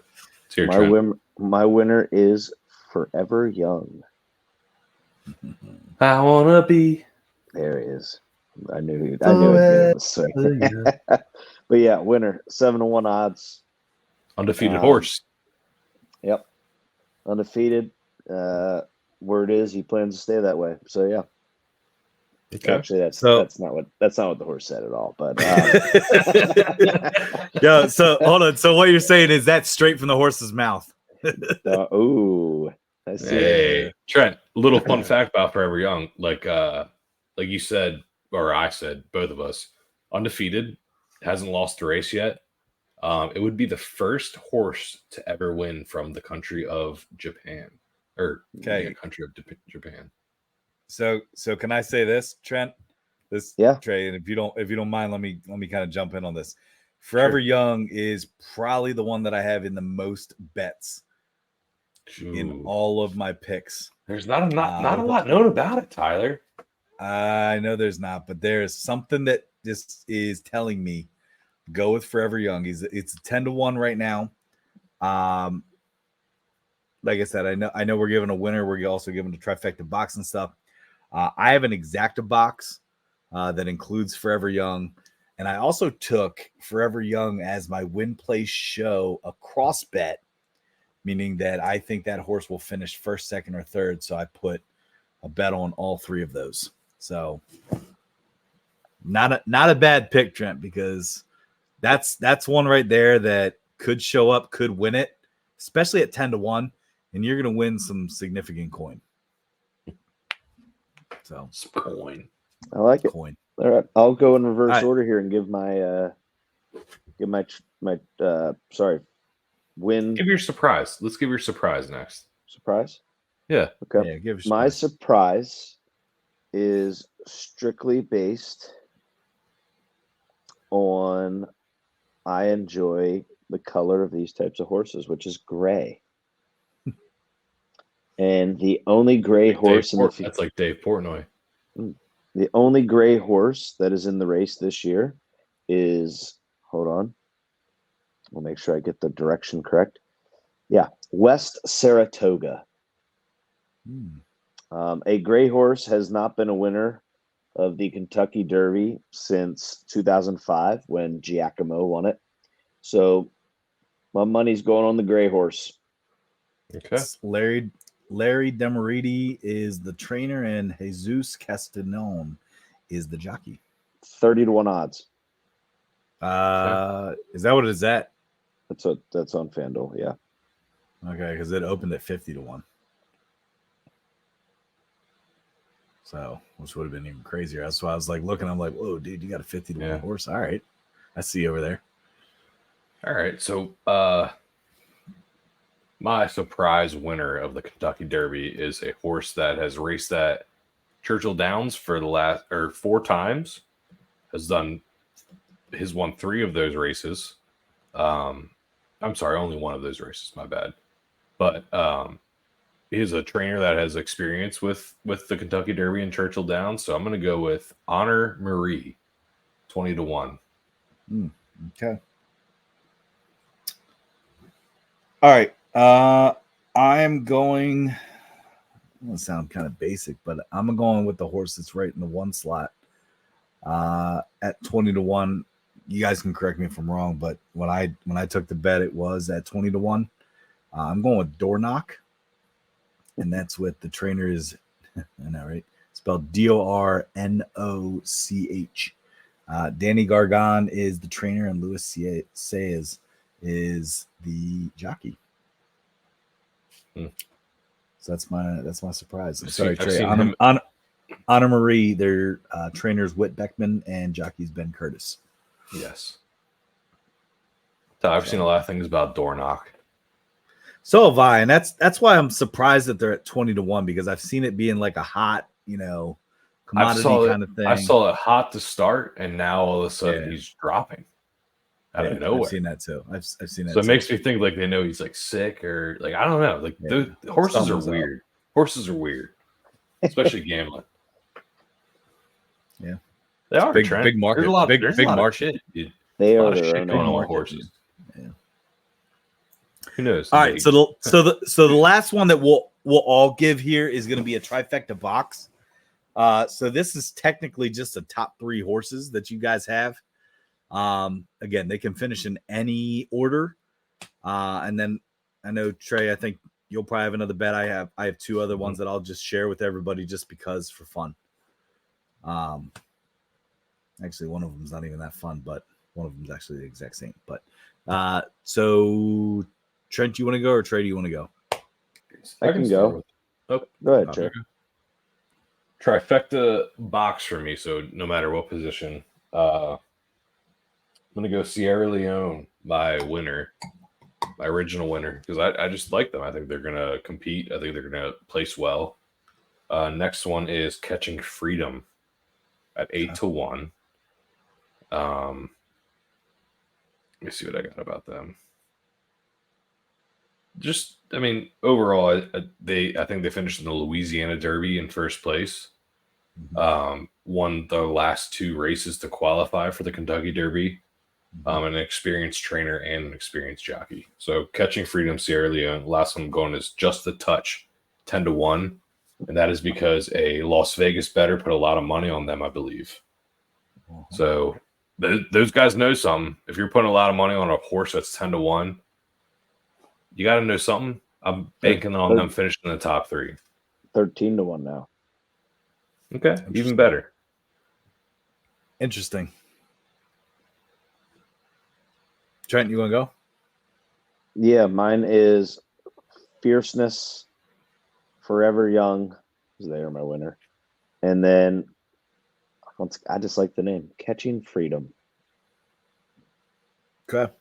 It's your My winner is Forever Young. I wanna be. There he is. I knew it was sick. But yeah, winner 7-1 odds. Undefeated horse. Yep, undefeated. Word is he plans to stay that way. So yeah. Okay. Actually, that's not what the horse said at all. But yeah. So hold on. So what you're saying is that straight from the horse's mouth? I see. Hey, Trent. Little fun fact about Forever Young, like you said, or I said, both of us, undefeated, hasn't lost a race yet. It would be the first horse to ever win from the country of Japan, country of Japan. So can I say this, Trent? Trey, and if you don't mind, let me kind of jump in on this. Forever Young is probably the one that I have in the most bets in all of my picks. There's not a lot known about it, Tyler. I know there's not, but there's something that this is telling me go with Forever Young. It's 10-1 right now. Like I said, I know we're giving a winner. We're also giving a trifecta box and stuff. I have an exacta box that includes Forever Young, and I also took Forever Young as my win place show a cross bet, meaning that I think that horse will finish first, second, or third. So I put a bet on all 3 of those. So Not a bad pick, Trent, because that's one right there that could show up, could win it, especially at 10-1, and you're going to win some significant coin. So coin. I like it. Coin. All right, I'll go in reverse order here and give my win. Give your surprise. Let's give your surprise next. Surprise? Yeah. Okay. Yeah, give my surprise is strictly based on I enjoy the color of these types of horses, which is gray. And the only gray horse in the field. That's like Dave Portnoy. The only gray horse that is in the race this year is, hold on, we'll make sure I get the direction correct. Yeah, West Saratoga. A gray horse has not been a winner of the Kentucky Derby since 2005 when Giacomo won it. So my money's going on the gray horse. Okay. Larry Demeriti is the trainer, and Jesus Castagnone is the jockey. 30-1 odds. Is that what it is at? That's on FanDuel, yeah. Okay, because it opened at 50-1. So, which would have been even crazier. That's why I was like looking. I'm like, whoa, dude, you got a 50-1 horse. All right. I see you over there. All right. So, my surprise winner of the Kentucky Derby is a horse that has raced at Churchill Downs for the last 4 times. Has won 3 of those races. I'm sorry, only one of those races. My bad. But he is a trainer that has experience with the Kentucky Derby and Churchill Downs. So I'm going to go with Honor Marie, 20-1. Okay. All right. I'm going to sound kind of basic, but I'm going with the horse that's right in the 1 slot at 20-1. You guys can correct me if I'm wrong, but when I took the bet, it was at 20-1. I'm going with Door Knock, and that's with the trainer is, I know, right? Spelled Dornoch. Danny Gargan is the trainer, and Luis Saez is the jockey. So that's my surprise. I'm sorry, Trey. Honor Marie, their trainers Whit Beckman and jockeys Ben Curtis. Yes. So I've seen a lot of things about Dornoch. So have I, and that's why I'm surprised that they're at 20-1 because I've seen it being like a hot, commodity kind of thing. I saw it hot to start, and now all of a sudden he's dropping out of nowhere. I've seen that too. I've seen that. So it makes me think like they know he's like sick or like I don't know. Like the horses are weird. Horses are weird, especially gambling. Yeah, they are big market. There's a lot, big market. Shit, dude. They are their shit going on with horses. Yeah. Who knows? All right, so the last one that we'll all give here is going to be a trifecta box. So this is technically just the top 3 horses that you guys have. Again, they can finish in any order. And then I know Trey, I think you'll probably have another bet. I have 2 other ones that I'll just share with everybody just because for fun. Actually, one of them is not even that fun, but one of them is actually the exact same. But so Trent, you want to go or Trey, do you want to go? I can go. Oh, go ahead, Trey. Trifecta box for me. So no matter what position, I'm gonna go Sierra Leone, my original winner, because I just like them. I think they're gonna compete. I think they're gonna place well. Next one is Catching Freedom at 8-1. Let me see what I got about them. Just, I mean, overall, I think they finished in the Louisiana Derby in first place. Won the last 2 races to qualify for the Kentucky Derby. An experienced trainer and an experienced jockey. So Catching Freedom, Sierra Leone. Last one I'm going is Just a Touch, 10-1. And that is because a Las Vegas bettor put a lot of money on them, I believe. So those guys know something. If you're putting a lot of money on a horse that's 10-1, you got to know something. I'm banking on them finishing in the top 3. 13-1 now. Okay, even better. Interesting. Trent, you want to go? Yeah, mine is Fierceness, Forever Young. They are my winner. And then I just like the name, Catching Freedom. Okay.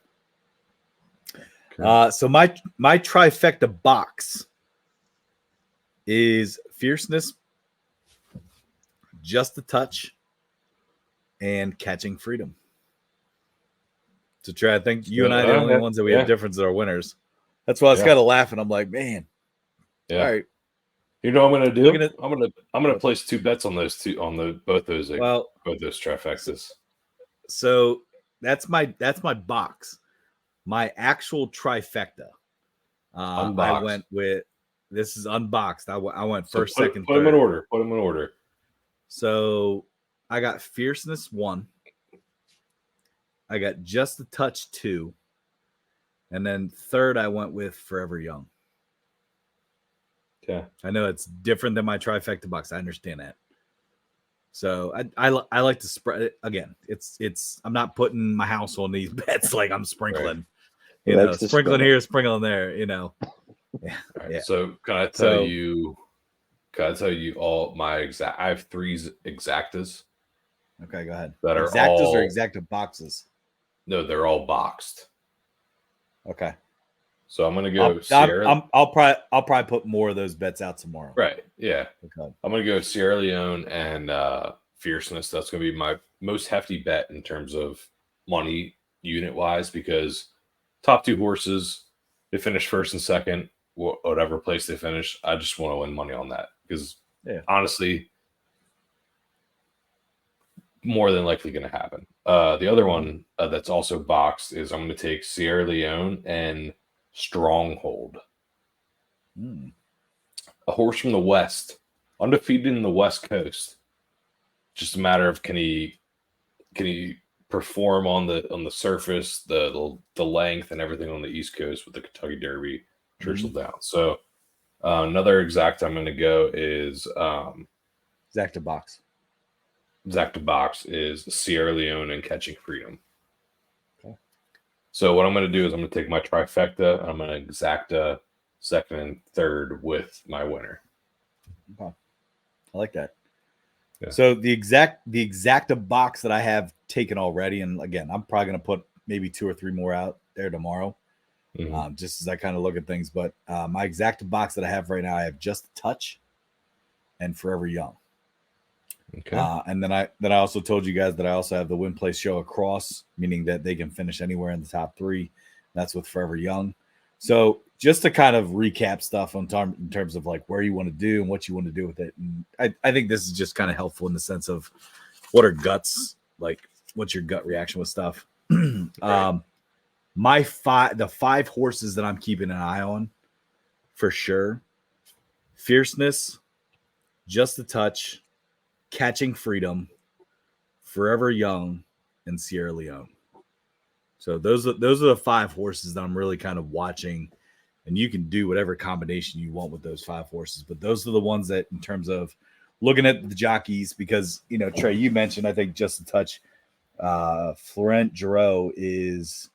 So my trifecta box is Fierceness, Just a Touch, and Catching Freedom. So Trey, I think you and I are the only ones that we have differences are winners. That's why I was kind of laughing. I'm like, man. Yeah. All right. You know what I'm gonna do? I'm gonna place 2 bets on those both those trifectas. So that's my box. My actual trifecta. I went with this is unboxed. I went first, second, third. Put them in order. So I got Fierceness 1. I got Just a Touch 2. And then third, I went with Forever Young. Yeah. I know it's different than my trifecta box. I understand that. So I like to spread it again. It's I'm not putting my house on these bets like I'm sprinkling. Right. Sprinkling here, sprinkling there, Yeah. Right. Yeah. So can I tell you all my I have 3 exactas. Okay, go ahead. That are exactas all, or exacta boxes? No, they're all boxed. Okay. So I'm gonna go Sierra. I'll probably put more of those bets out tomorrow. Right. Yeah. Okay. I'm gonna go Sierra Leone and Fierceness. That's gonna be my most hefty bet in terms of money unit wise, because top 2 horses, they finish first and second, whatever place they finish. I just want to win money on that because honestly, more than likely going to happen. The other one that's also boxed is I'm going to take Sierra Leone and Stronghold. A horse from the West, undefeated in the West Coast. Just a matter of can he perform on the surface, the length and everything on the East Coast with the Kentucky Derby trickle down. So another exact I'm going to go is exacta box. Exacta box is Sierra Leone and Catching Freedom. Okay. So what I'm going to do is I'm going to take my trifecta and I'm going to exacta second and third with my winner. Okay. I like that. Yeah. So the exacta box that I have taken already, and again, I'm probably going to put maybe 2 or 3 more out there tomorrow, just as I kind of look at things. But my exacta box that I have right now, I have Just a Touch and Forever Young. Okay. And then I also told you guys that I also have the win place show across, meaning that they can finish anywhere in the top 3. That's with Forever Young. So just to kind of recap stuff in terms of like where you want to do and what you want to do with it. And I think this is just kind of helpful in the sense of what are guts, like what's your gut reaction with stuff. Right. The 5 horses that I'm keeping an eye on for sure: Fierceness, Just a Touch, Catching Freedom, Forever Young, and Sierra Leone. So those are the 5 horses that I'm really kind of watching, and you can do whatever combination you want with those 5 horses. But those are the ones that, in terms of looking at the jockeys, because Trey, you mentioned I think Just a Touch, Florent Giroux is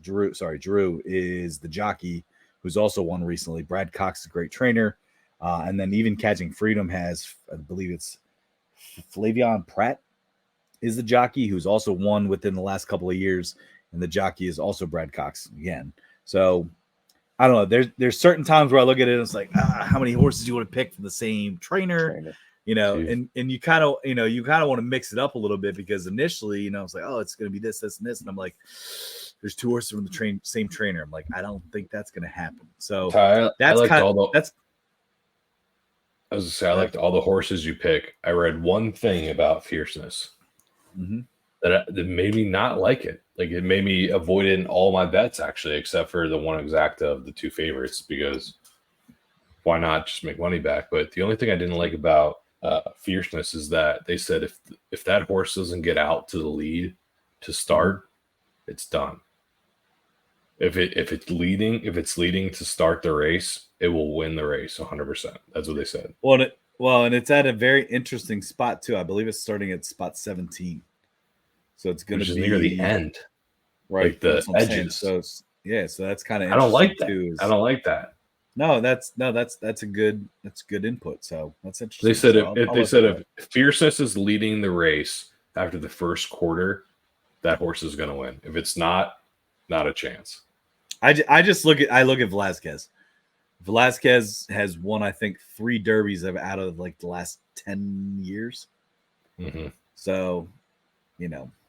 the jockey who's also won recently. Brad Cox is a great trainer, and then even Catching Freedom has, I believe it's Flavion Pratt is the jockey who's also won within the last couple of years, and the jockey is also Brad Cox again. So I don't know. There's certain times where I look at it and it's like, how many horses do you want to pick from the same trainer? And you kind of want to mix it up a little bit, because initially, it's like, oh, it's going to be this, and this, and I'm like, there's 2 horses from the same trainer. I'm like, I don't think that's going to happen. So I liked all the horses you pick. I read one thing about Fierceness that made me not like it. Like, it made me avoid it in all my bets, actually, except for the one exacta of the 2 favorites, because why not just make money back? But the only thing I didn't like about Fierceness is that they said if that horse doesn't get out to the lead to start, it's done. If it's leading to start the race, it will win the race 100%. That's what they said. Well, and it's at a very interesting spot too. I believe it's starting at spot 17. So it's going to be near the end, right? Like the edges. So so that's kind of I don't like that. too. I don't like that. No, that's a good input. So that's interesting. They said so if fierceness is leading the race after the first quarter, that horse is going to win. If it's not a chance. I look at Velazquez. Velazquez has won, I think, 3 derbies out of like the last 10 years. Mm-hmm. So,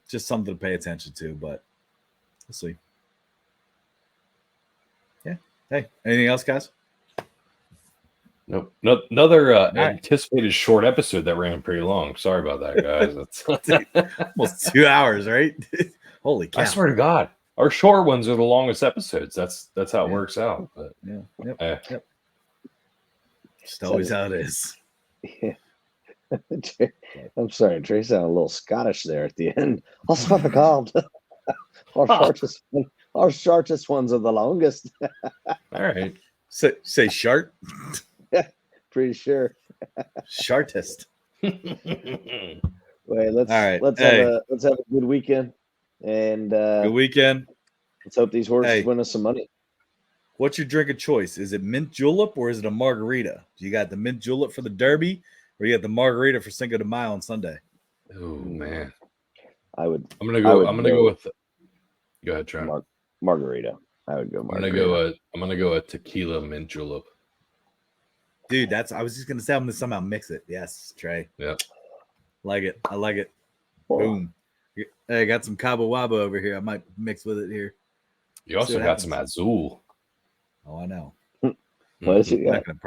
just something to pay attention to, but we'll see. Yeah. Hey, anything else, guys? Nope. Another anticipated short episode that ran pretty long. Sorry about that, guys. That's almost 2 hours, right? Holy cow. I swear to God. Our short ones are the longest episodes. That's how it works out. But Yep. Just always how it is. Yeah. I'm sorry, Trey sounded a little Scottish there at the end. I swear to God. Our shortest ones are the longest. All right. Say shart. Pretty sure. Shartest. Wait, let's have a good weekend. And good weekend. Let's hope these horses win us some money. What's your drink of choice? Is it mint julep or is it a margarita? You got the mint julep for the Derby, or you got the margarita for Cinco de Mayo on Sunday? Oh man, I'm gonna go with. Go ahead, Trent. Margarita. I would go margarita. I'm gonna go a tequila mint julep. Dude, I was just gonna say I'm gonna somehow mix it. Yes, Trey. Yeah, like it. I like it. Boom. Hey, I got some Cabo Wabo over here. I might mix with it here. You also got some Azul. Oh, I know. What is it? Not gonna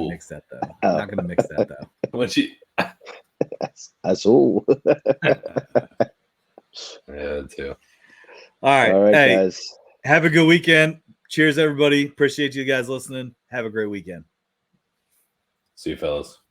mix that though. Not gonna mix that though. What's you? Azul. Yeah, too. All right, hey, guys. Have a good weekend. Cheers, everybody. Appreciate you guys listening. Have a great weekend. See you, fellas.